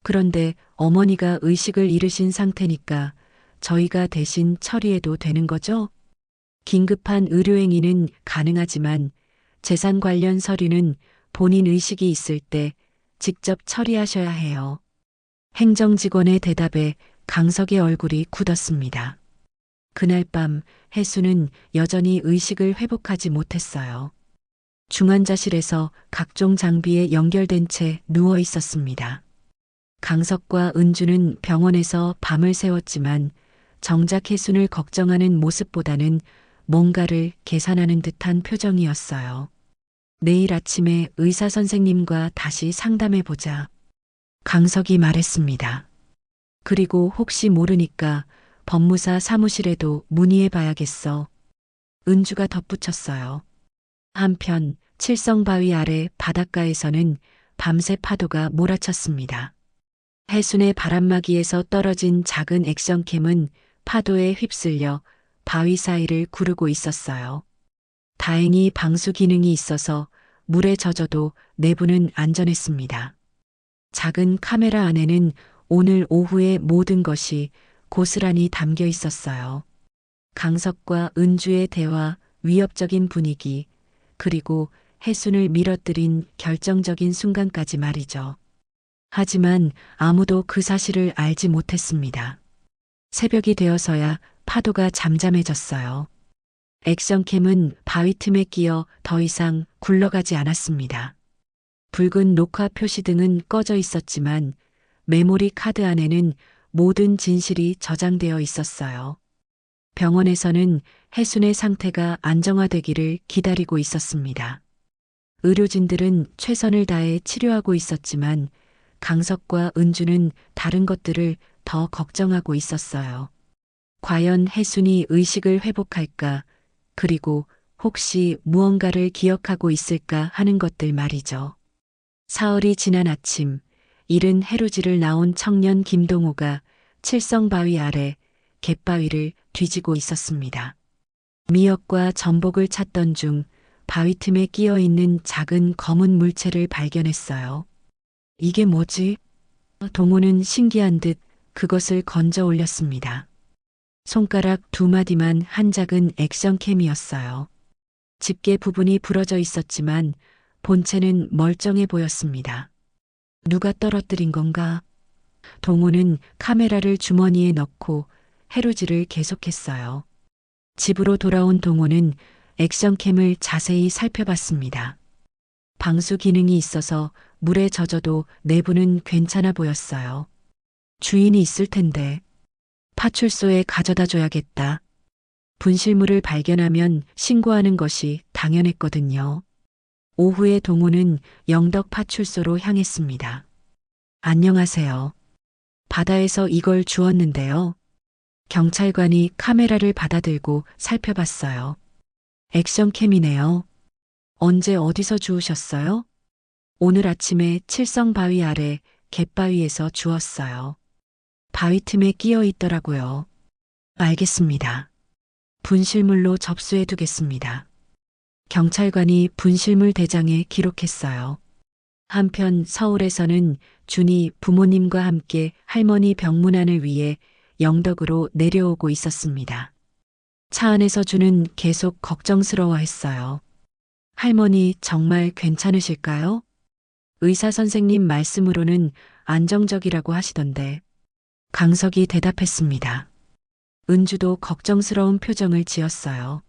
Speaker 2: 그런데 어머니가 의식을 잃으신 상태니까 저희가 대신 처리해도 되는 거죠? 긴급한 의료행위는 가능하지만 재산 관련 서류는 본인 의식이 있을 때 직접 처리하셔야 해요. 행정직원의 대답에 강석의 얼굴이 굳었습니다. 그날 밤 혜수는 여전히 의식을 회복하지 못했어요. 중환자실에서 각종 장비에 연결된 채 누워 있었습니다. 강석과 은주는 병원에서 밤을 새웠지만 정작 혜순을 걱정하는 모습보다는 뭔가를 계산하는 듯한 표정이었어요. 내일 아침에 의사 선생님과 다시 상담해보자. 강석이 말했습니다. 그리고 혹시 모르니까 법무사 사무실에도 문의해봐야겠어. 은주가 덧붙였어요. 한편 칠성바위 아래 바닷가에서는 밤새 파도가 몰아쳤습니다. 해순의 바람막이에서 떨어진 작은 액션캠은 파도에 휩쓸려 바위 사이를 구르고 있었어요. 다행히 방수 기능이 있어서 물에 젖어도 내부는 안전했습니다. 작은 카메라 안에는 오늘 오후의 모든 것이 고스란히 담겨 있었어요. 강석과 은주의 대화, 위협적인 분위기, 그리고 혜순을 밀어뜨린 결정적인 순간까지 말이죠. 하지만 아무도 그 사실을 알지 못했습니다. 새벽이 되어서야 파도가 잠잠해졌어요. 액션캠은 바위 틈에 끼어 더 이상 굴러가지 않았습니다. 붉은 녹화 표시등은 꺼져 있었지만 메모리 카드 안에는 모든 진실이 저장되어 있었어요. 병원에서는 혜순의 상태가 안정화되기를 기다리고 있었습니다. 의료진들은 최선을 다해 치료하고 있었지만 강석과 은주는 다른 것들을 더 걱정하고 있었어요. 과연 혜순이 의식을 회복할까? 그리고 혹시 무언가를 기억하고 있을까 하는 것들 말이죠. 사흘이 지난 아침, 이른 해루지를 나온 청년 김동호가 칠성바위 아래 갯바위를 뒤지고 있었습니다. 미역과 전복을 찾던 중 바위 틈에 끼어 있는 작은 검은 물체를 발견했어요. 이게 뭐지? 동호는 신기한 듯 그것을 건져 올렸습니다. 손가락 2마디만 한 작은 액션캠이었어요. 집게 부분이 부러져 있었지만 본체는 멀쩡해 보였습니다. 누가 떨어뜨린 건가? 동호는 카메라를 주머니에 넣고 해루지를 계속했어요. 집으로 돌아온 동호는 액션캠을 자세히 살펴봤습니다. 방수 기능이 있어서 물에 젖어도 내부는 괜찮아 보였어요. 주인이 있을 텐데 파출소에 가져다 줘야겠다. 분실물을 발견하면 신고하는 것이 당연했거든요. 오후에 동호는 영덕 파출소로 향했습니다. 안녕하세요. 바다에서 이걸 주웠는데요. 경찰관이 카메라를 받아들고 살펴봤어요. 액션캠이네요. 언제 어디서 주우셨어요? 오늘 아침에 칠성바위 아래 갯바위에서 주웠어요. 바위 틈에 끼어 있더라고요. 알겠습니다. 분실물로 접수해 두겠습니다. 경찰관이 분실물 대장에 기록했어요. 한편 서울에서는 준이 부모님과 함께 할머니 병문안을 위해 영덕으로 내려오고 있었습니다. 차 안에서 준은 계속 걱정스러워했어요. 할머니 정말 괜찮으실까요? 의사 선생님 말씀으로는 안정적이라고 하시던데. 강석이 대답했습니다. 은주도 걱정스러운 표정을 지었어요.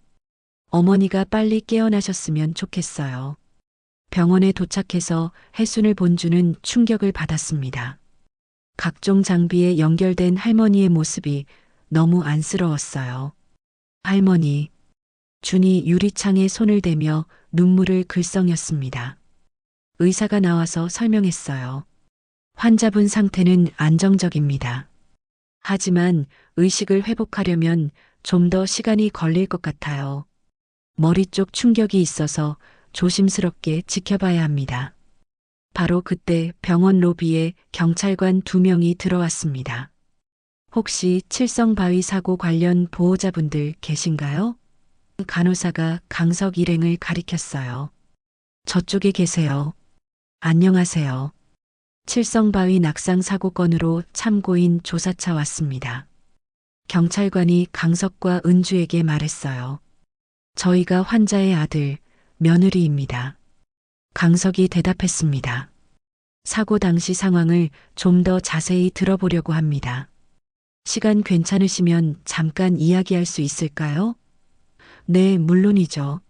Speaker 2: 어머니가 빨리 깨어나셨으면 좋겠어요. 병원에 도착해서 혜순을 본 주는 충격을 받았습니다. 각종 장비에 연결된 할머니의 모습이 너무 안쓰러웠어요. 할머니, 준이 유리창에 손을 대며 눈물을 글썽였습니다. 의사가 나와서 설명했어요. 환자분 상태는 안정적입니다. 하지만 의식을 회복하려면 좀 더 시간이 걸릴 것 같아요. 머리 쪽 충격이 있어서 조심스럽게 지켜봐야 합니다. 바로 그때 병원 로비에 경찰관 2명이 들어왔습니다. 혹시 칠성바위 사고 관련 보호자분들 계신가요? 간호사가 강석 일행을 가리켰어요. 저쪽에 계세요. 안녕하세요. 칠성바위 낙상 사고 건으로 참고인 조사차 왔습니다. 경찰관이 강석과 은주에게 말했어요. 저희가 환자의 아들, 며느리입니다. 강석이 대답했습니다. 사고 당시 상황을 좀 더 자세히 들어보려고 합니다. 시간 괜찮으시면 잠깐 이야기할 수 있을까요? 네, 물론이죠.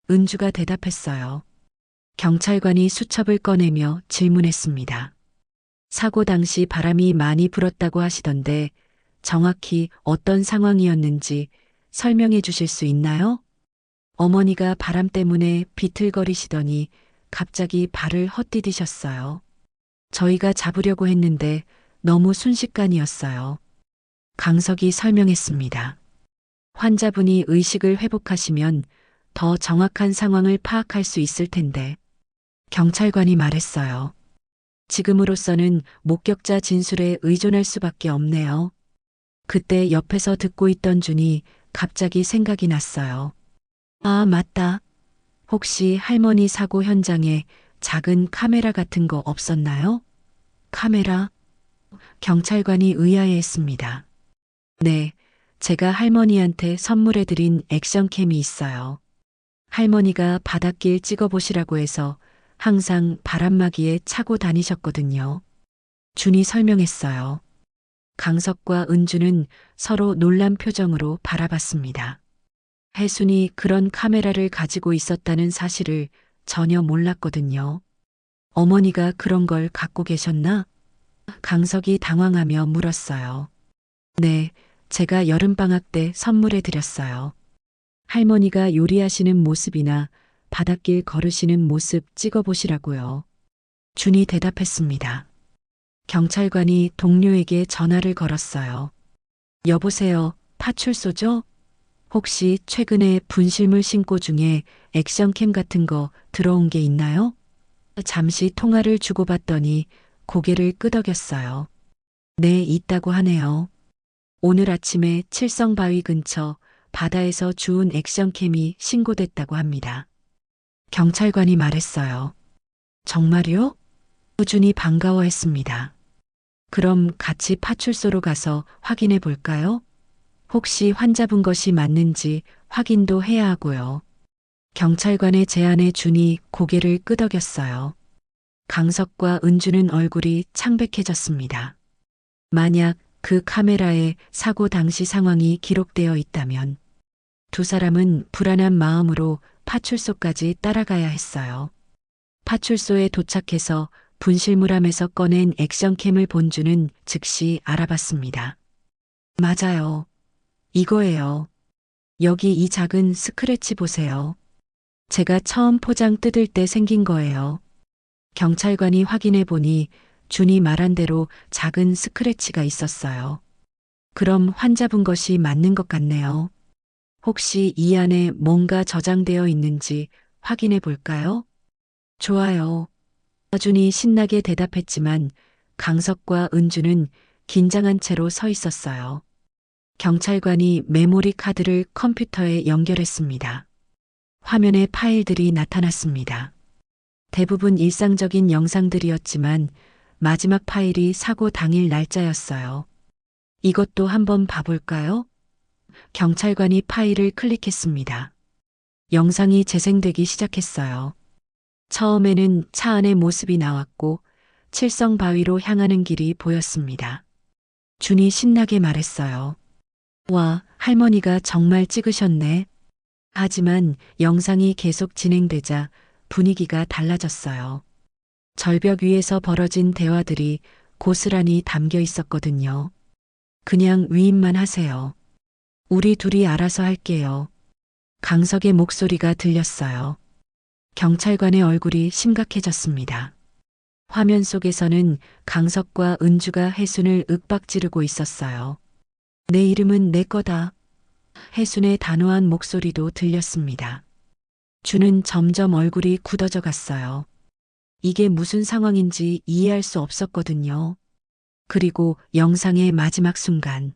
Speaker 2: 은주가 대답했어요. 경찰관이 수첩을 꺼내며 질문했습니다. 사고 당시 바람이 많이 불었다고 하시던데 정확히 어떤 상황이었는지 설명해 주실 수 있나요? 어머니가 바람 때문에 비틀거리시더니 갑자기 발을 헛디디셨어요. 저희가 잡으려고 했는데 너무 순식간이었어요. 강석이 설명했습니다. 환자분이 의식을 회복하시면 더 정확한 상황을 파악할 수 있을 텐데. 경찰관이 말했어요. 지금으로서는 목격자 진술에 의존할 수밖에 없네요. 그때 옆에서 듣고 있던 준이 갑자기 생각이 났어요. 아, 맞다. 혹시 할머니 사고 현장에 작은 카메라 같은 거 없었나요? 카메라? 경찰관이 의아해했습니다. 네, 제가 할머니한테 선물해드린 액션캠이 있어요. 할머니가 바닷길 찍어보시라고 해서 항상 바람막이에 차고 다니셨거든요. 준이 설명했어요. 강석과 은주는 서로 놀란 표정으로 바라봤습니다. 혜순이 그런 카메라를 가지고 있었다는 사실을 전혀 몰랐거든요. 어머니가 그런 걸 갖고 계셨나? 강석이 당황하며 물었어요. 네, 제가 여름방학 때 선물해 드렸어요. 할머니가 요리하시는 모습이나 바닷길 걸으시는 모습 찍어보시라고요. 준이 대답했습니다. 경찰관이 동료에게 전화를 걸었어요. 여보세요, 파출소죠? 혹시 최근에 분실물 신고 중에 액션캠 같은 거 들어온 게 있나요? 잠시 통화를 주고받더니 고개를 끄덕였어요. 네, 있다고 하네요. 오늘 아침에 칠성바위 근처 바다에서 주운 액션캠이 신고됐다고 합니다. 경찰관이 말했어요. 정말요? 준이 반가워했습니다. 그럼 같이 파출소로 가서 확인해 볼까요? 혹시 환자분 것이 맞는지 확인도 해야 하고요. 경찰관의 제안에 준이 고개를 끄덕였어요. 강석과 은주는 얼굴이 창백해졌습니다. 만약 그 카메라에 사고 당시 상황이 기록되어 있다면 두 사람은 불안한 마음으로 파출소까지 따라가야 했어요. 파출소에 도착해서 분실물함에서 꺼낸 액션캠을 본 주는 즉시 알아봤습니다. 맞아요. 이거예요. 여기 이 작은 스크래치 보세요. 제가 처음 포장 뜯을 때 생긴 거예요. 경찰관이 확인해 보니 준이 말한 대로 작은 스크래치가 있었어요. 그럼 환자분 것이 맞는 것 같네요. 혹시 이 안에 뭔가 저장되어 있는지 확인해 볼까요? 좋아요. 준이 신나게 대답했지만 강석과 은주는 긴장한 채로 서 있었어요. 경찰관이 메모리 카드를 컴퓨터에 연결했습니다. 화면에 파일들이 나타났습니다. 대부분 일상적인 영상들이었지만 마지막 파일이 사고 당일 날짜였어요. 이것도 한번 봐볼까요? 경찰관이 파일을 클릭했습니다. 영상이 재생되기 시작했어요. 처음에는 차 안의 모습이 나왔고 칠성바위로 향하는 길이 보였습니다. 준이 신나게 말했어요. 와, 할머니가 정말 찍으셨네. 하지만 영상이 계속 진행되자 분위기가 달라졌어요. 절벽 위에서 벌어진 대화들이 고스란히 담겨 있었거든요. 그냥 위임만 하세요. 우리 둘이 알아서 할게요. 강석의 목소리가 들렸어요. 경찰관의 얼굴이 심각해졌습니다. 화면 속에서는 강석과 은주가 혜순을 윽박지르고 있었어요. 내 이름은 내 거다. 혜순의 단호한 목소리도 들렸습니다. 주는 점점 얼굴이 굳어져 갔어요. 이게 무슨 상황인지 이해할 수 없었거든요. 그리고 영상의 마지막 순간,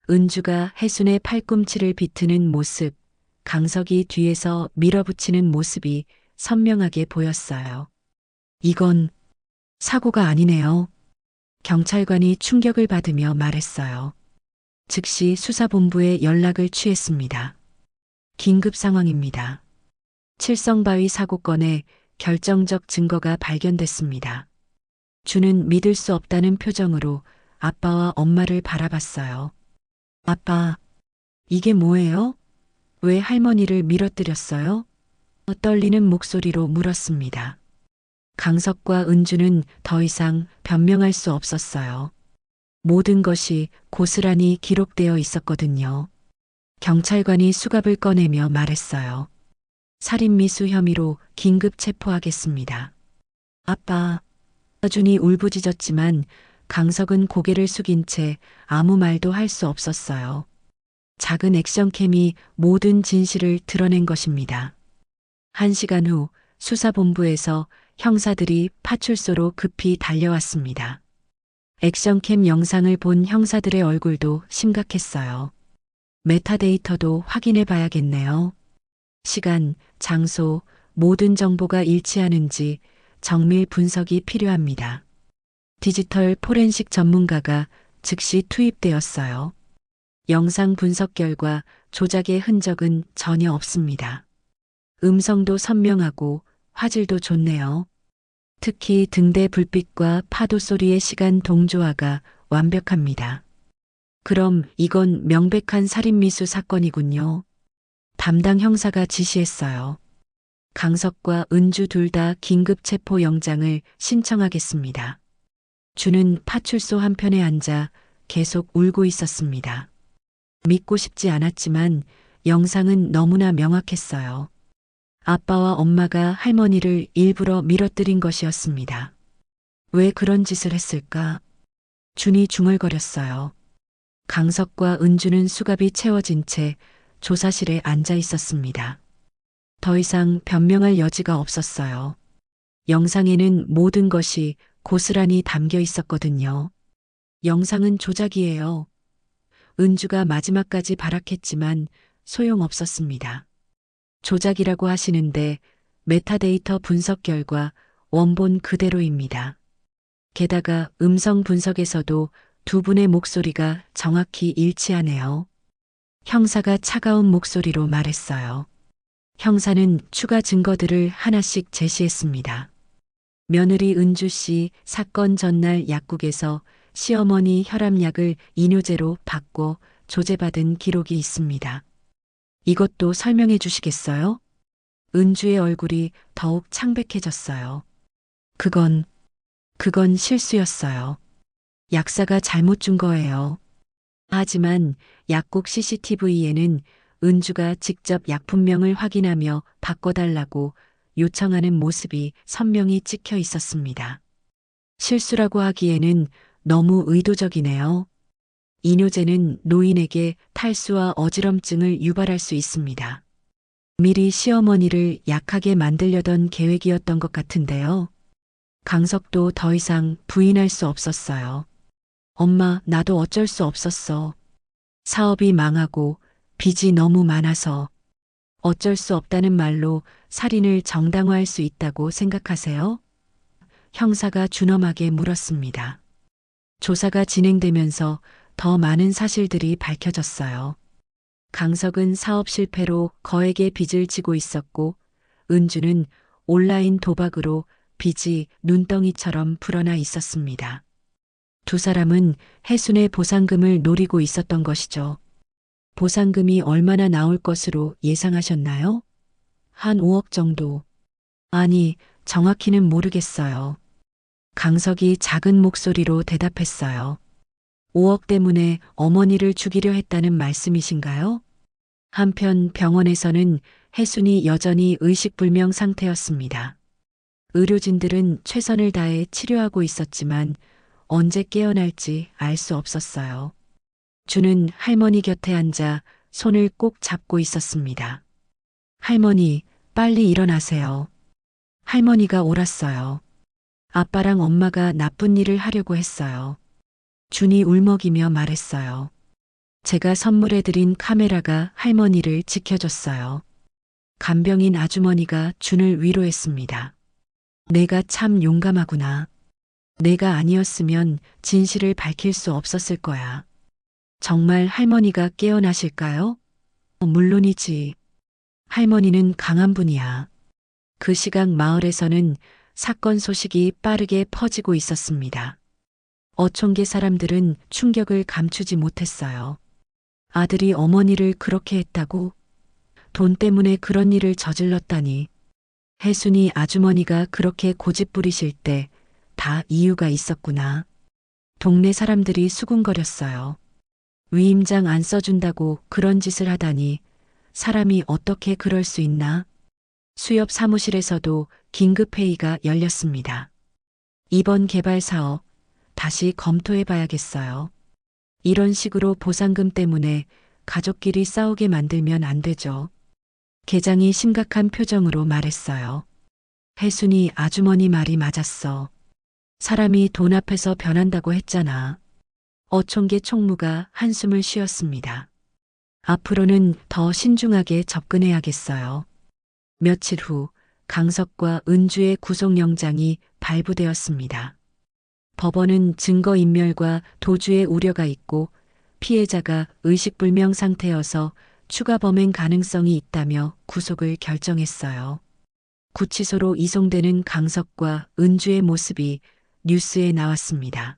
Speaker 2: 은주가 혜순의 팔꿈치를 비트는 모습, 강석이 뒤에서 밀어붙이는 모습이 선명하게 보였어요. 이건 사고가 아니네요. 경찰관이 충격을 받으며 말했어요. 즉시 수사본부에 연락을 취했습니다. 긴급 상황입니다. 칠성바위 사고건에 결정적 증거가 발견됐습니다. 주는 믿을 수 없다는 표정으로 아빠와 엄마를 바라봤어요. 아빠, 이게 뭐예요? 왜 할머니를 밀어뜨렸어요? 떨리는 목소리로 물었습니다. 강석과 은주는 더 이상 변명할 수 없었어요. 모든 것이 고스란히 기록되어 있었거든요. 경찰관이 수갑을 꺼내며 말했어요. 살인미수 혐의로 긴급 체포하겠습니다. 아빠, 준이 울부짖었지만 강석은 고개를 숙인 채 아무 말도 할 수 없었어요. 작은 액션캠이 모든 진실을 드러낸 것입니다. 1시간 후 수사본부에서 형사들이 파출소로 급히 달려왔습니다. 액션캠 영상을 본 형사들의 얼굴도 심각했어요. 메타데이터도 확인해 봐야겠네요. 시간, 장소, 모든 정보가 일치하는지 정밀 분석이 필요합니다. 디지털 포렌식 전문가가 즉시 투입되었어요. 영상 분석 결과 조작의 흔적은 전혀 없습니다. 음성도 선명하고 화질도 좋네요. 특히 등대 불빛과 파도 소리의 시간 동조화가 완벽합니다. 그럼 이건 명백한 살인미수 사건이군요. 담당 형사가 지시했어요. 강석과 은주 둘 다 긴급 체포 영장을 신청하겠습니다. 주는 파출소 한편에 앉아 계속 울고 있었습니다. 믿고 싶지 않았지만 영상은 너무나 명확했어요. 아빠와 엄마가 할머니를 일부러 밀어뜨린 것이었습니다. 왜 그런 짓을 했을까? 준이 중얼거렸어요. 강석과 은주는 수갑이 채워진 채 조사실에 앉아 있었습니다. 더 이상 변명할 여지가 없었어요. 영상에는 모든 것이 고스란히 담겨 있었거든요. 영상은 조작이에요. 은주가 마지막까지 발악했지만 소용없었습니다. 조작이라고 하시는데 메타데이터 분석 결과 원본 그대로입니다. 게다가 음성 분석에서도 두 분의 목소리가 정확히 일치하네요. 형사가 차가운 목소리로 말했어요. 형사는 추가 증거들을 하나씩 제시했습니다. 며느리 은주 씨 사건 전날 약국에서 시어머니 혈압약을 이뇨제로 바꿔 조제받은 기록이 있습니다. 이것도 설명해 주시겠어요? 은주의 얼굴이 더욱 창백해졌어요. 그건 실수였어요. 약사가 잘못 준 거예요. 하지만 약국 CCTV에는 은주가 직접 약품명을 확인하며 바꿔달라고 요청하는 모습이 선명히 찍혀 있었습니다. 실수라고 하기에는 너무 의도적이네요. 이뇨제는 노인에게 탈수와 어지럼증을 유발할 수 있습니다. 미리 시어머니를 약하게 만들려던 계획이었던 것 같은데요. 강석도 더 이상 부인할 수 없었어요. 엄마, 나도 어쩔 수 없었어. 사업이 망하고 빚이 너무 많아서 어쩔 수 없다는 말로 살인을 정당화할 수 있다고 생각하세요? 형사가 준엄하게 물었습니다. 조사가 진행되면서 더 많은 사실들이 밝혀졌어요. 강석은 사업 실패로 거액의 빚을 지고 있었고 은주는 온라인 도박으로 빚이 눈덩이처럼 불어나 있었습니다. 두 사람은 혜순의 보상금을 노리고 있었던 것이죠. 보상금이 얼마나 나올 것으로 예상하셨나요? 한 5억 정도. 아니, 정확히는 모르겠어요. 강석이 작은 목소리로 대답했어요. 5억 때문에 어머니를 죽이려 했다는 말씀이신가요? 한편 병원에서는 혜순이 여전히 의식불명 상태였습니다. 의료진들은 최선을 다해 치료하고 있었지만 언제 깨어날지 알 수 없었어요. 주는 할머니 곁에 앉아 손을 꼭 잡고 있었습니다. 할머니, 빨리 일어나세요. 할머니가 옳았어요. 아빠랑 엄마가 나쁜 일을 하려고 했어요. 준이 울먹이며 말했어요. 제가 선물해드린 카메라가 할머니를 지켜줬어요. 간병인 아주머니가 준을 위로했습니다. 내가 참 용감하구나. 내가 아니었으면 진실을 밝힐 수 없었을 거야. 정말 할머니가 깨어나실까요? 물론이지. 할머니는 강한 분이야. 그 시각 마을에서는 사건 소식이 빠르게 퍼지고 있었습니다. 어촌계 사람들은 충격을 감추지 못했어요. 아들이 어머니를 그렇게 했다고? 돈 때문에 그런 일을 저질렀다니. 혜순이 아주머니가 그렇게 고집부리실 때 다 이유가 있었구나. 동네 사람들이 수군거렸어요. 위임장 안 써준다고 그런 짓을 하다니 사람이 어떻게 그럴 수 있나? 수협 사무실에서도 긴급회의가 열렸습니다. 이번 개발 사업 다시 검토해 봐야겠어요. 이런 식으로 보상금 때문에 가족끼리 싸우게 만들면 안 되죠. 계장이 심각한 표정으로 말했어요. 혜순이 아주머니 말이 맞았어. 사람이 돈 앞에서 변한다고 했잖아. 어촌계 총무가 한숨을 쉬었습니다. 앞으로는 더 신중하게 접근해야겠어요. 며칠 후 강석과 은주의 구속영장이 발부되었습니다. 법원은 증거인멸과 도주의 우려가 있고 피해자가 의식불명 상태여서 추가 범행 가능성이 있다며 구속을 결정했어요. 구치소로 이송되는 강석과 은주의 모습이 뉴스에 나왔습니다.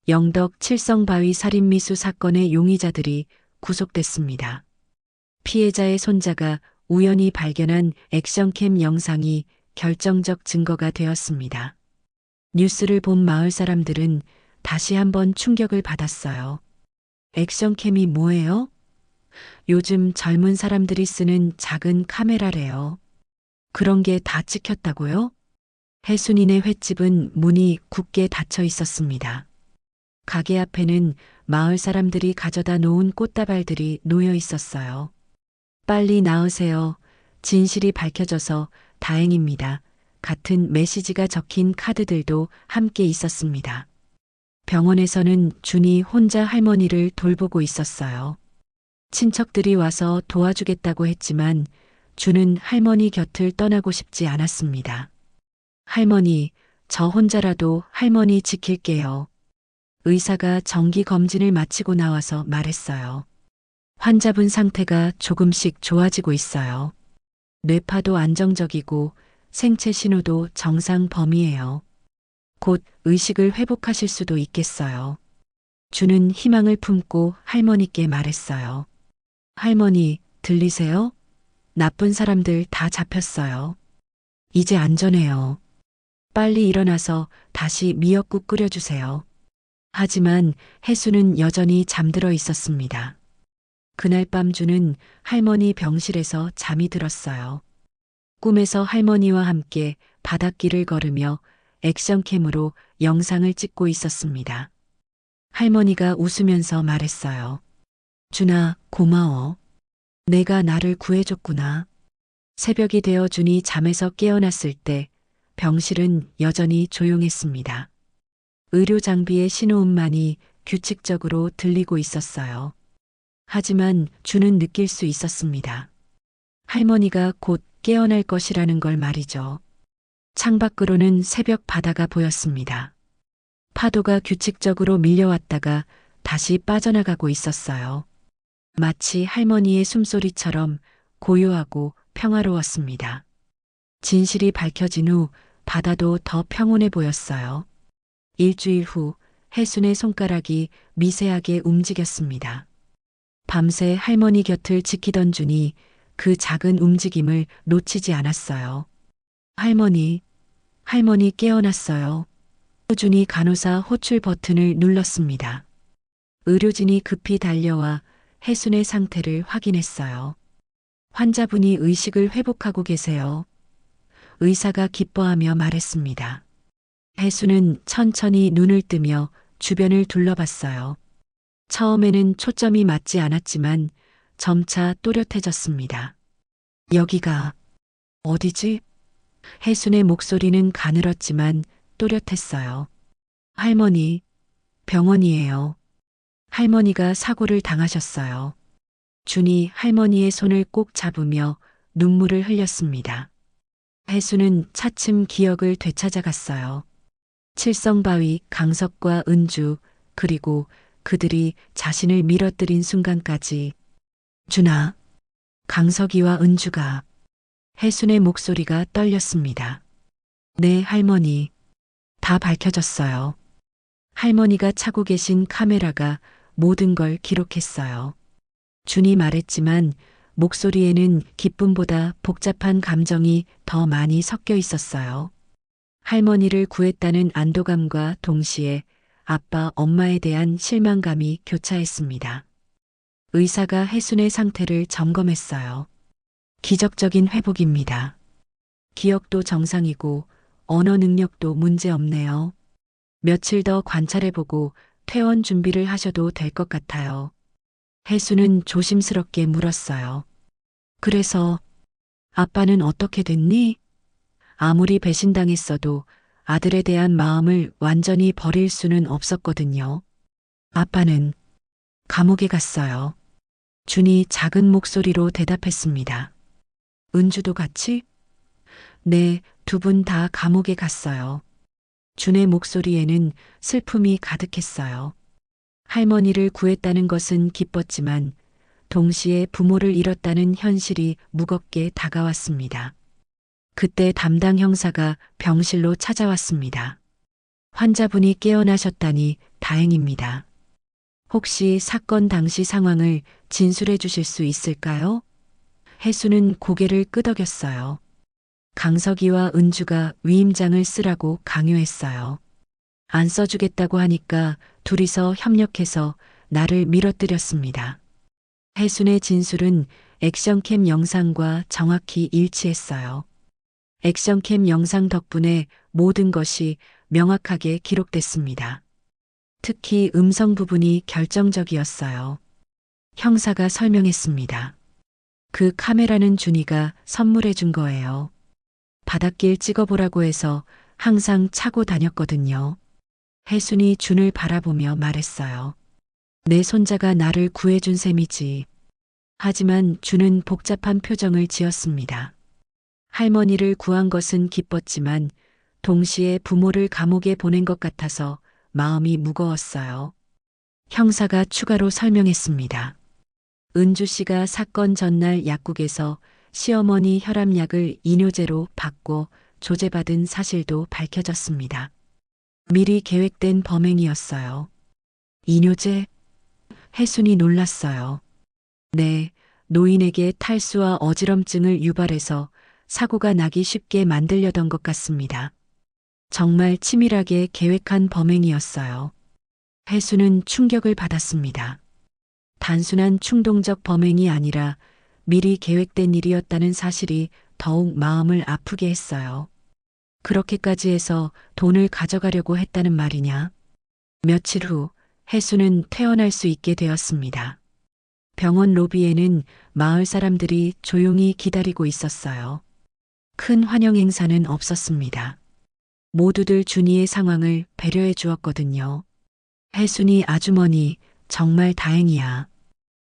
Speaker 2: 영덕 칠성바위 살인미수 사건의 용의자들이 구속됐습니다. 피해자의 손자가 우연히 발견한 액션캠 영상이 결정적 증거가 되었습니다. 뉴스를 본 마을 사람들은 다시 한번 충격을 받았어요. 액션캠이 뭐예요? 요즘 젊은 사람들이 쓰는 작은 카메라래요. 그런 게 다 찍혔다고요? 혜순이네 횟집은 문이 굳게 닫혀 있었습니다. 가게 앞에는 마을 사람들이 가져다 놓은 꽃다발들이 놓여 있었어요. 빨리 나으세요. 진실이 밝혀져서 다행입니다. 같은 메시지가 적힌 카드들도 함께 있었습니다. 병원에서는 준이 혼자 할머니를 돌보고 있었어요. 친척들이 와서 도와주겠다고 했지만 준은 할머니 곁을 떠나고 싶지 않았습니다. 할머니, 저 혼자라도 할머니 지킬게요. 의사가 정기 검진을 마치고 나와서 말했어요. 환자분 상태가 조금씩 좋아지고 있어요. 뇌파도 안정적이고 생체 신호도 정상 범위예요. 곧 의식을 회복하실 수도 있겠어요. 주는 희망을 품고 할머니께 말했어요. 할머니, 들리세요? 나쁜 사람들 다 잡혔어요. 이제 안전해요. 빨리 일어나서 다시 미역국 끓여주세요. 하지만 혜수는 여전히 잠들어 있었습니다. 그날 밤 주는 할머니 병실에서 잠이 들었어요. 꿈에서 할머니와 함께 바닷길을 걸으며 액션캠으로 영상을 찍고 있었습니다. 할머니가 웃으면서 말했어요. 준아, 고마워. 내가 나를 구해줬구나. 새벽이 되어 준이 잠에서 깨어났을 때 병실은 여전히 조용했습니다. 의료 장비의 신호음만이 규칙적으로 들리고 있었어요. 하지만 준은 느낄 수 있었습니다. 할머니가 곧 깨어날 것이라는 걸 말이죠. 창밖으로는 새벽 바다가 보였습니다. 파도가 규칙적으로 밀려왔다가 다시 빠져나가고 있었어요. 마치 할머니의 숨소리처럼 고요하고 평화로웠습니다. 진실이 밝혀진 후 바다도 더 평온해 보였어요. 일주일 후 혜순의 손가락이 미세하게 움직였습니다. 밤새 할머니 곁을 지키던 준이 그 작은 움직임을 놓치지 않았어요. 할머니 깨어났어요. 준이 간호사 호출 버튼을 눌렀습니다. 의료진이 급히 달려와 혜순의 상태를 확인했어요. 환자분이 의식을 회복하고 계세요. 의사가 기뻐하며 말했습니다. 혜순은 천천히 눈을 뜨며 주변을 둘러봤어요. 처음에는 초점이 맞지 않았지만 점차 또렷해졌습니다. 여기가 어디지? 혜순의 목소리는 가늘었지만 또렷했어요. 할머니, 병원이에요. 할머니가 사고를 당하셨어요. 준이 할머니의 손을 꼭 잡으며 눈물을 흘렸습니다. 혜수는 차츰 기억을 되찾아갔어요. 칠성바위, 강석과 은주, 그리고 그들이 자신을 밀어뜨린 순간까지. 준아, 강석이와 은주가. 혜순의 목소리가 떨렸습니다. 네, 할머니. 다 밝혀졌어요. 할머니가 차고 계신 카메라가 모든 걸 기록했어요. 준이 말했지만 목소리에는 기쁨보다 복잡한 감정이 더 많이 섞여 있었어요. 할머니를 구했다는 안도감과 동시에 아빠, 엄마에 대한 실망감이 교차했습니다. 의사가 혜순의 상태를 점검했어요. 기적적인 회복입니다. 기억도 정상이고 언어 능력도 문제 없네요. 며칠 더 관찰해보고 퇴원 준비를 하셔도 될 것 같아요. 혜수는 조심스럽게 물었어요. 그래서 아빠는 어떻게 됐니? 아무리 배신당했어도 아들에 대한 마음을 완전히 버릴 수는 없었거든요. 아빠는 감옥에 갔어요. 준이 작은 목소리로 대답했습니다. 은주도 같이? 네, 두 분 다 감옥에 갔어요. 준의 목소리에는 슬픔이 가득했어요. 할머니를 구했다는 것은 기뻤지만 동시에 부모를 잃었다는 현실이 무겁게 다가왔습니다. 그때 담당 형사가 병실로 찾아왔습니다. 환자분이 깨어나셨다니 다행입니다. 혹시 사건 당시 상황을 진술해 주실 수 있을까요? 혜수는 고개를 끄덕였어요. 강석이와 은주가 위임장을 쓰라고 강요했어요. 안 써주겠다고 하니까 둘이서 협력해서 나를 밀어뜨렸습니다. 혜순의 진술은 액션캠 영상과 정확히 일치했어요. 액션캠 영상 덕분에 모든 것이 명확하게 기록됐습니다. 특히 음성 부분이 결정적이었어요. 형사가 설명했습니다. 그 카메라는 준이가 선물해 준 거예요. 바닷길 찍어보라고 해서 항상 차고 다녔거든요. 혜순이 준을 바라보며 말했어요. 내 손자가 나를 구해준 셈이지. 하지만 준은 복잡한 표정을 지었습니다. 할머니를 구한 것은 기뻤지만 동시에 부모를 감옥에 보낸 것 같아서 마음이 무거웠어요. 형사가 추가로 설명했습니다. 은주 씨가 사건 전날 약국에서 시어머니 혈압약을 이뇨제로 받고 조제받은 사실도 밝혀졌습니다. 미리 계획된 범행이었어요. 이뇨제? 혜순이 놀랐어요. 네, 노인에게 탈수와 어지럼증을 유발해서 사고가 나기 쉽게 만들려던 것 같습니다. 정말 치밀하게 계획한 범행이었어요. 혜수는 충격을 받았습니다. 단순한 충동적 범행이 아니라 미리 계획된 일이었다는 사실이 더욱 마음을 아프게 했어요. 그렇게까지 해서 돈을 가져가려고 했다는 말이냐? 며칠 후 혜수는 퇴원할 수 있게 되었습니다. 병원 로비에는 마을 사람들이 조용히 기다리고 있었어요. 큰 환영 행사는 없었습니다. 모두들 준이의 상황을 배려해 주었거든요. 혜순이 아주머니, 정말 다행이야.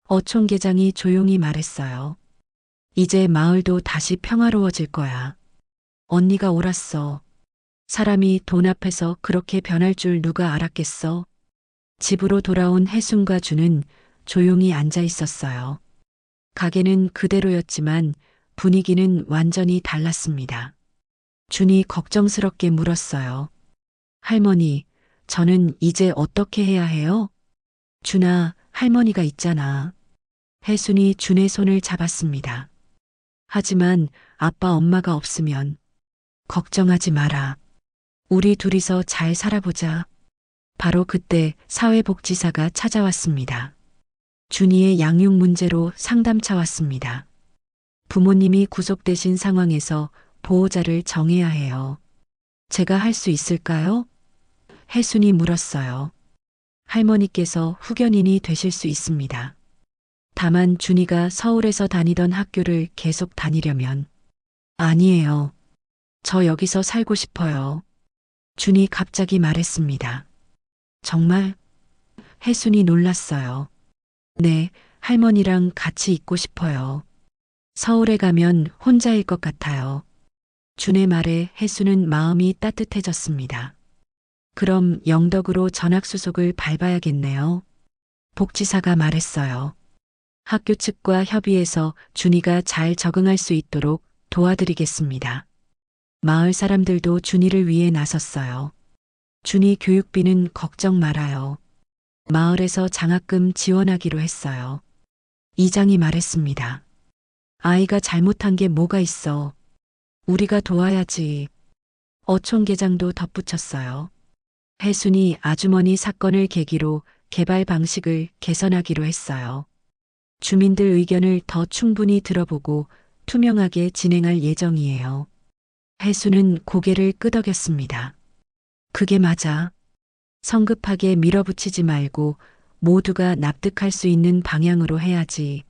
Speaker 2: 어촌계장이 조용히 말했어요. 이제 마을도 다시 평화로워질 거야. 언니가 옳았어. 사람이 돈 앞에서 그렇게 변할 줄 누가 알았겠어? 집으로 돌아온 혜순과 준은 조용히 앉아 있었어요. 가게는 그대로였지만 분위기는 완전히 달랐습니다. 준이 걱정스럽게 물었어요. 할머니, 저는 이제 어떻게 해야 해요? 준아, 할머니가 있잖아. 혜순이 준의 손을 잡았습니다. 하지만 아빠 엄마가 없으면 걱정하지 마라. 우리 둘이서 잘 살아보자. 바로 그때 사회복지사가 찾아왔습니다. 준이의 양육 문제로 상담차 왔습니다. 부모님이 구속되신 상황에서 보호자를 정해야 해요. 제가 할 수 있을까요? 혜순이 물었어요. 할머니께서 후견인이 되실 수 있습니다. 다만 준이가 서울에서 다니던 학교를 계속 다니려면 아니에요. 저 여기서 살고 싶어요. 준이 갑자기 말했습니다. 정말? 혜순이 놀랐어요. 네, 할머니랑 같이 있고 싶어요. 서울에 가면 혼자일 것 같아요. 준의 말에 혜순은 마음이 따뜻해졌습니다. 그럼 영덕으로 전학수속을 밟아야겠네요. 복지사가 말했어요. 학교 측과 협의해서 준이가 잘 적응할 수 있도록 도와드리겠습니다. 마을 사람들도 준이를 위해 나섰어요. 준이 교육비는 걱정 말아요. 마을에서 장학금 지원하기로 했어요. 이장이 말했습니다. 아이가 잘못한 게 뭐가 있어. 우리가 도와야지. 어촌계장도 덧붙였어요. 혜순이 아주머니 사건을 계기로 개발 방식을 개선하기로 했어요. 주민들 의견을 더 충분히 들어보고 투명하게 진행할 예정이에요. 혜순은 고개를 끄덕였습니다. 그게 맞아. 성급하게 밀어붙이지 말고 모두가 납득할 수 있는 방향으로 해야지.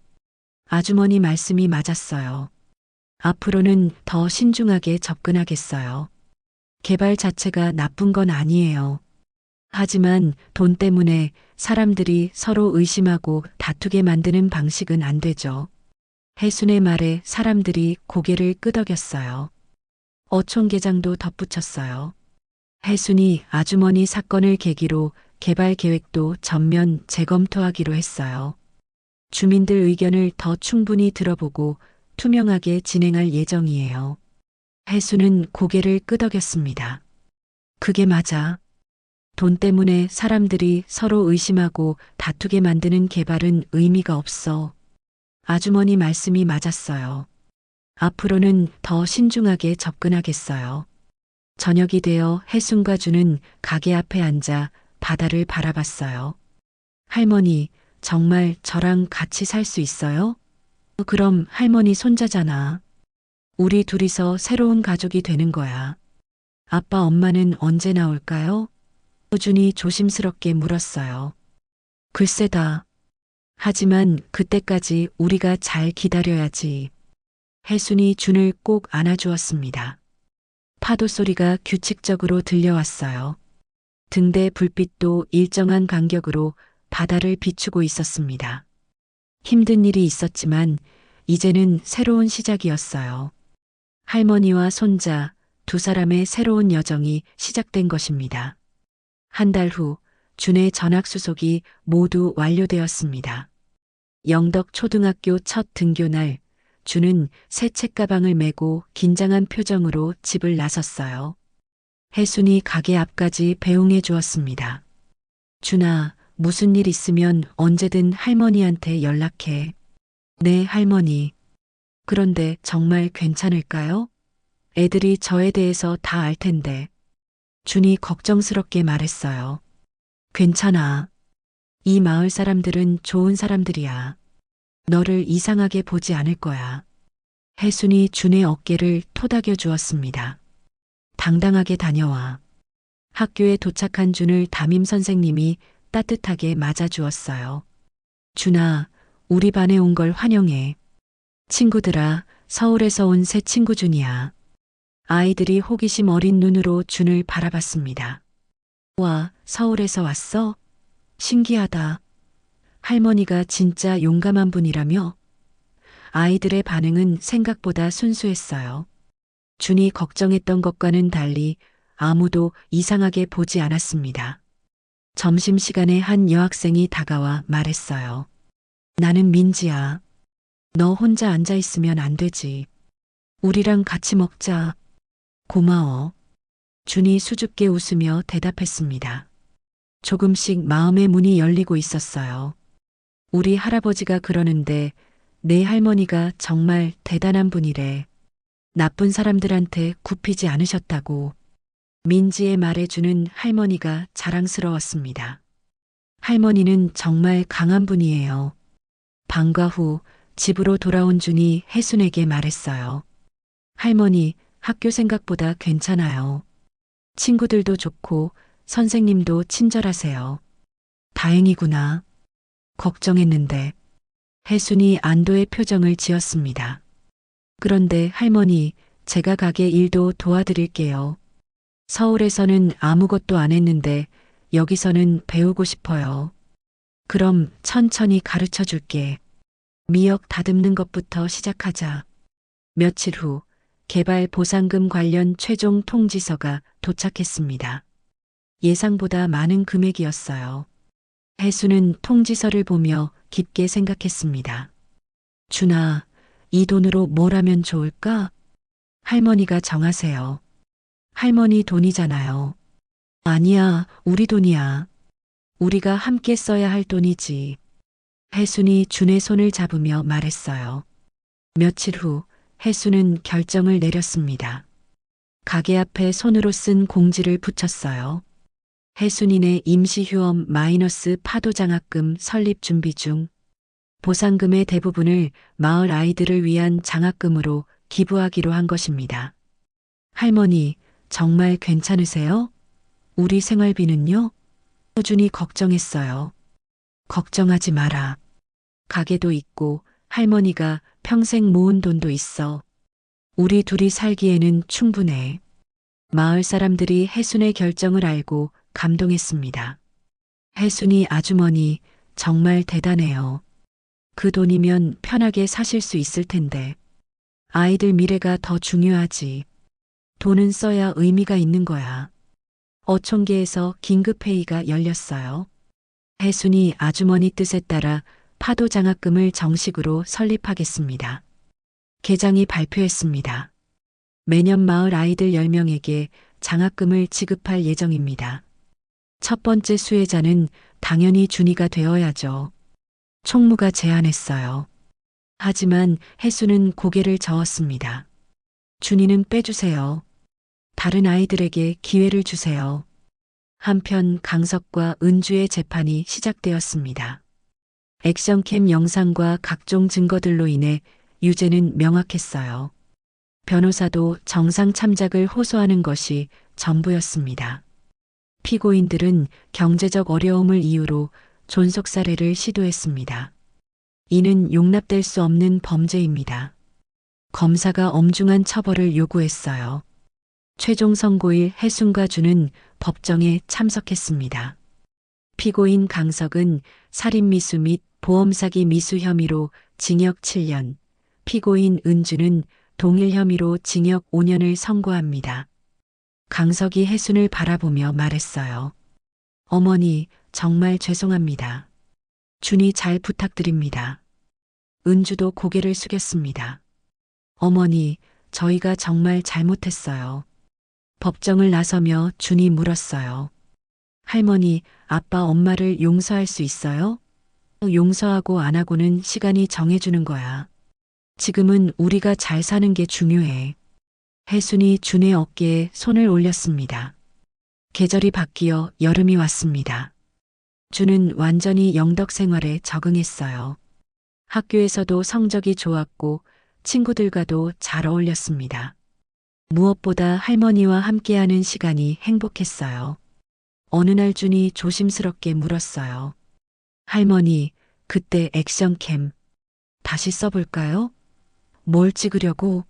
Speaker 2: 아주머니 말씀이 맞았어요. 앞으로는 더 신중하게 접근하겠어요. 개발 자체가 나쁜 건 아니에요. 하지만 돈 때문에 사람들이 서로 의심하고 다투게 만드는 방식은 안 되죠. 혜순의 말에 사람들이 고개를 끄덕였어요. 어촌계장도 덧붙였어요. 혜순이 아주머니 사건을 계기로 개발 계획도 전면 재검토하기로 했어요. 주민들 의견을 더 충분히 들어보고 투명하게 진행할 예정이에요. 혜순은 고개를 끄덕였습니다. 그게 맞아. 돈 때문에 사람들이 서로 의심하고 다투게 만드는 개발은 의미가 없어. 아주머니 말씀이 맞았어요. 앞으로는 더 신중하게 접근하겠어요. 저녁이 되어 혜순과 주는 가게 앞에 앉아 바다를 바라봤어요. 할머니, 정말 저랑 같이 살 수 있어요? 그럼 할머니 손자잖아. 우리 둘이서 새로운 가족이 되는 거야. 아빠, 엄마는 언제 나올까요? 준이 조심스럽게 물었어요. 글쎄다. 하지만 그때까지 우리가 잘 기다려야지. 혜순이 준을 꼭 안아주었습니다. 파도 소리가 규칙적으로 들려왔어요. 등대 불빛도 일정한 간격으로 바다를 비추고 있었습니다. 힘든 일이 있었지만 이제는 새로운 시작이었어요. 할머니와 손자 두 사람의 새로운 여정이 시작된 것입니다. 한 달 후 준의 전학 수속이 모두 완료되었습니다. 영덕 초등학교 첫 등교날 준은 새 책가방을 메고 긴장한 표정으로 집을 나섰어요. 혜순이 가게 앞까지 배웅해 주었습니다. 준아, 무슨 일 있으면 언제든 할머니한테 연락해. 네, 할머니. 그런데 정말 괜찮을까요? 애들이 저에 대해서 다 알 텐데. 준이 걱정스럽게 말했어요. 괜찮아. 이 마을 사람들은 좋은 사람들이야. 너를 이상하게 보지 않을 거야. 혜순이 준의 어깨를 토닥여 주었습니다. 당당하게 다녀와. 학교에 도착한 준을 담임 선생님이 따뜻하게 맞아주었어요. 준아, 우리 반에 온 걸 환영해. 친구들아, 서울에서 온 새 친구 준이야. 아이들이 호기심 어린 눈으로 준을 바라봤습니다. 와, 서울에서 왔어? 신기하다. 할머니가 진짜 용감한 분이라며? 아이들의 반응은 생각보다 순수했어요. 준이 걱정했던 것과는 달리 아무도 이상하게 보지 않았습니다. 점심시간에 한 여학생이 다가와 말했어요. 나는 민지야. 너 혼자 앉아 있으면 안 되지. 우리랑 같이 먹자. 고마워. 준이 수줍게 웃으며 대답했습니다. 조금씩 마음의 문이 열리고 있었어요. 우리 할아버지가 그러는데 내 할머니가 정말 대단한 분이래. 나쁜 사람들한테 굽히지 않으셨다고. 민지의 말에 준은 할머니가 자랑스러웠습니다. 할머니는 정말 강한 분이에요. 방과 후 집으로 돌아온 준이 혜순에게 말했어요. 할머니, 학교 생각보다 괜찮아요. 친구들도 좋고 선생님도 친절하세요. 다행이구나. 걱정했는데. 혜순이 안도의 표정을 지었습니다. 그런데 할머니, 제가 가게 일도 도와드릴게요. 서울에서는 아무것도 안 했는데 여기서는 배우고 싶어요. 그럼 천천히 가르쳐 줄게. 미역 다듬는 것부터 시작하자. 며칠 후 개발 보상금 관련 최종 통지서가 도착했습니다. 예상보다 많은 금액이었어요. 혜수는 통지서를 보며 깊게 생각했습니다. 준아, 이 돈으로 뭘 하면 좋을까? 할머니가 정하세요. 할머니 돈이잖아요. 아니야, 우리 돈이야. 우리가 함께 써야 할 돈이지. 혜순이 준의 손을 잡으며 말했어요. 며칠 후 혜순은 결정을 내렸습니다. 가게 앞에 손으로 쓴 공지를 붙였어요. 혜순이네 임시휴엄 마이너스 파도장학금 설립 준비 중. 보상금의 대부분을 마을 아이들을 위한 장학금으로 기부하기로 한 것입니다. 할머니, 정말 괜찮으세요? 우리 생활비는요? 호준이 걱정했어요. 걱정하지 마라. 가게도 있고 할머니가 평생 모은 돈도 있어. 우리 둘이 살기에는 충분해. 마을 사람들이 혜순의 결정을 알고 감동했습니다. 혜순이 아주머니 정말 대단해요. 그 돈이면 편하게 사실 수 있을 텐데. 아이들 미래가 더 중요하지. 돈은 써야 의미가 있는 거야. 어촌계에서 긴급회의가 열렸어요. 혜순이 아주머니 뜻에 따라 파도 장학금을 정식으로 설립하겠습니다. 계장이 발표했습니다. 매년 마을 아이들 10명에게 장학금을 지급할 예정입니다. 첫 번째 수혜자는 당연히 준이가 되어야죠. 총무가 제안했어요. 하지만 혜수는 고개를 저었습니다. 준이는 빼주세요. 다른 아이들에게 기회를 주세요. 한편 강석과 은주의 재판이 시작되었습니다. 액션캠 영상과 각종 증거들로 인해 유죄는 명확했어요. 변호사도 정상 참작을 호소하는 것이 전부였습니다. 피고인들은 경제적 어려움을 이유로 존속살해를 시도했습니다. 이는 용납될 수 없는 범죄입니다. 검사가 엄중한 처벌을 요구했어요. 최종 선고일 혜순과 준은 법정에 참석했습니다. 피고인 강석은 살인미수 및 보험사기 미수 혐의로 징역 7년, 피고인 은주는 동일 혐의로 징역 5년을 선고합니다. 강석이 혜순을 바라보며 말했어요. 어머니, 정말 죄송합니다. 준이 잘 부탁드립니다. 은주도 고개를 숙였습니다. 어머니, 저희가 정말 잘못했어요. 법정을 나서며 준이 물었어요. 할머니, 아빠, 엄마를 용서할 수 있어요? 용서하고 안 하고는 시간이 정해주는 거야. 지금은 우리가 잘 사는 게 중요해. 혜순이 준의 어깨에 손을 올렸습니다. 계절이 바뀌어 여름이 왔습니다. 준은 완전히 영덕 생활에 적응했어요. 학교에서도 성적이 좋았고 친구들과도 잘 어울렸습니다. 무엇보다 할머니와 함께하는 시간이 행복했어요. 어느 날 준이 조심스럽게 물었어요. 할머니, 그때 액션캠 다시 써볼까요? 뭘 찍으려고?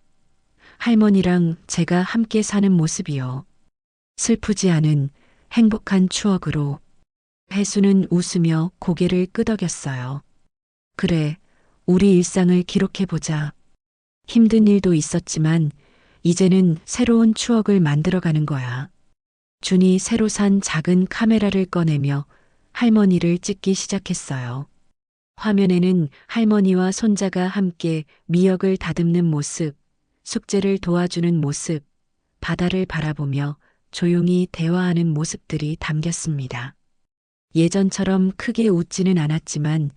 Speaker 2: 할머니랑 제가 함께 사는 모습이요. 슬프지 않은 행복한 추억으로. 혜수는 웃으며 고개를 끄덕였어요. 그래, 우리 일상을 기록해보자. 힘든 일도 있었지만 이제는 새로운 추억을 만들어가는 거야. 준이 새로 산 작은 카메라를 꺼내며 할머니를 찍기 시작했어요. 화면에는 할머니와 손자가 함께 미역을 다듬는 모습, 숙제를 도와주는 모습, 바다를 바라보며 조용히 대화하는 모습들이 담겼습니다. 예전처럼 크게 웃지는 않았지만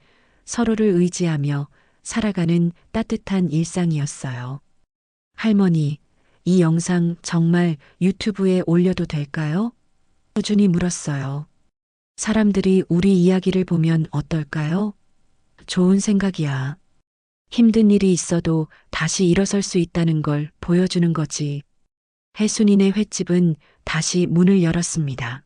Speaker 2: 서로를 의지하며 살아가는 따뜻한 일상이었어요. 할머니, 이 영상 정말 유튜브에 올려도 될까요? 준이 물었어요. 사람들이 우리 이야기를 보면 어떨까요? 좋은 생각이야. 힘든 일이 있어도 다시 일어설 수 있다는 걸 보여주는 거지. 혜순이네 횟집은 다시 문을 열었습니다.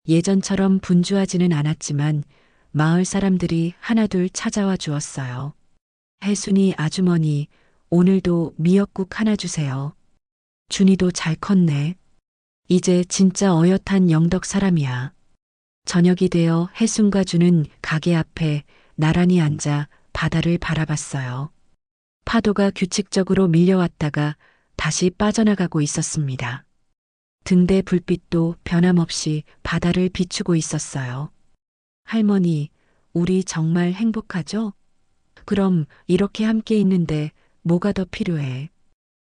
Speaker 2: 예전처럼 분주하지는 않았지만 마을 사람들이 하나둘 찾아와 주었어요. 혜순이 아주머니, 오늘도 미역국 하나 주세요. 준이도 잘 컸네. 이제 진짜 어엿한 영덕 사람이야. 저녁이 되어 혜순과 준은 가게 앞에 나란히 앉아 바다를 바라봤어요. 파도가 규칙적으로 밀려왔다가 다시 빠져나가고 있었습니다. 등대 불빛도 변함없이 바다를 비추고 있었어요. 할머니, 우리 정말 행복하죠? 그럼 이렇게 함께 있는데 뭐가 더 필요해?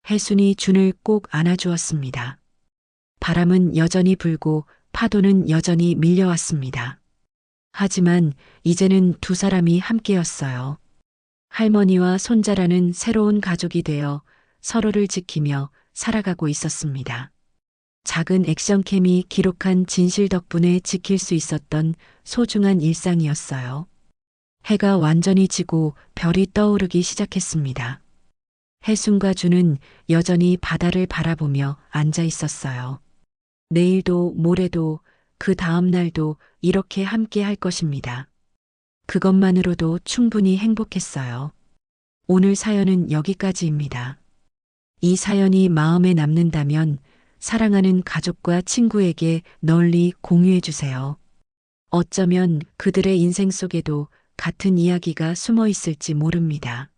Speaker 2: 혜순이 준을 꼭 안아주었습니다. 바람은 여전히 불고 파도는 여전히 밀려왔습니다. 하지만 이제는 두 사람이 함께였어요. 할머니와 손자라는 새로운 가족이 되어 서로를 지키며 살아가고 있었습니다. 작은 액션캠이 기록한 진실 덕분에 지킬 수 있었던 소중한 일상이었어요. 해가 완전히 지고 별이 떠오르기 시작했습니다. 혜순과 준은 여전히 바다를 바라보며 앉아 있었어요. 내일도 모레도 그 다음 날도 이렇게 함께 할 것입니다. 그것만으로도 충분히 행복했어요. 오늘 사연은 여기까지입니다. 이 사연이 마음에 남는다면 사랑하는 가족과 친구에게 널리 공유해 주세요. 어쩌면 그들의 인생 속에도 같은 이야기가 숨어 있을지 모릅니다.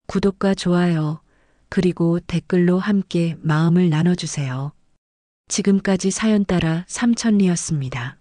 Speaker 2: 구독과 좋아요, 그리고 댓글로 함께 마음을 나눠주세요. 지금까지 사연 따라 삼천리였습니다.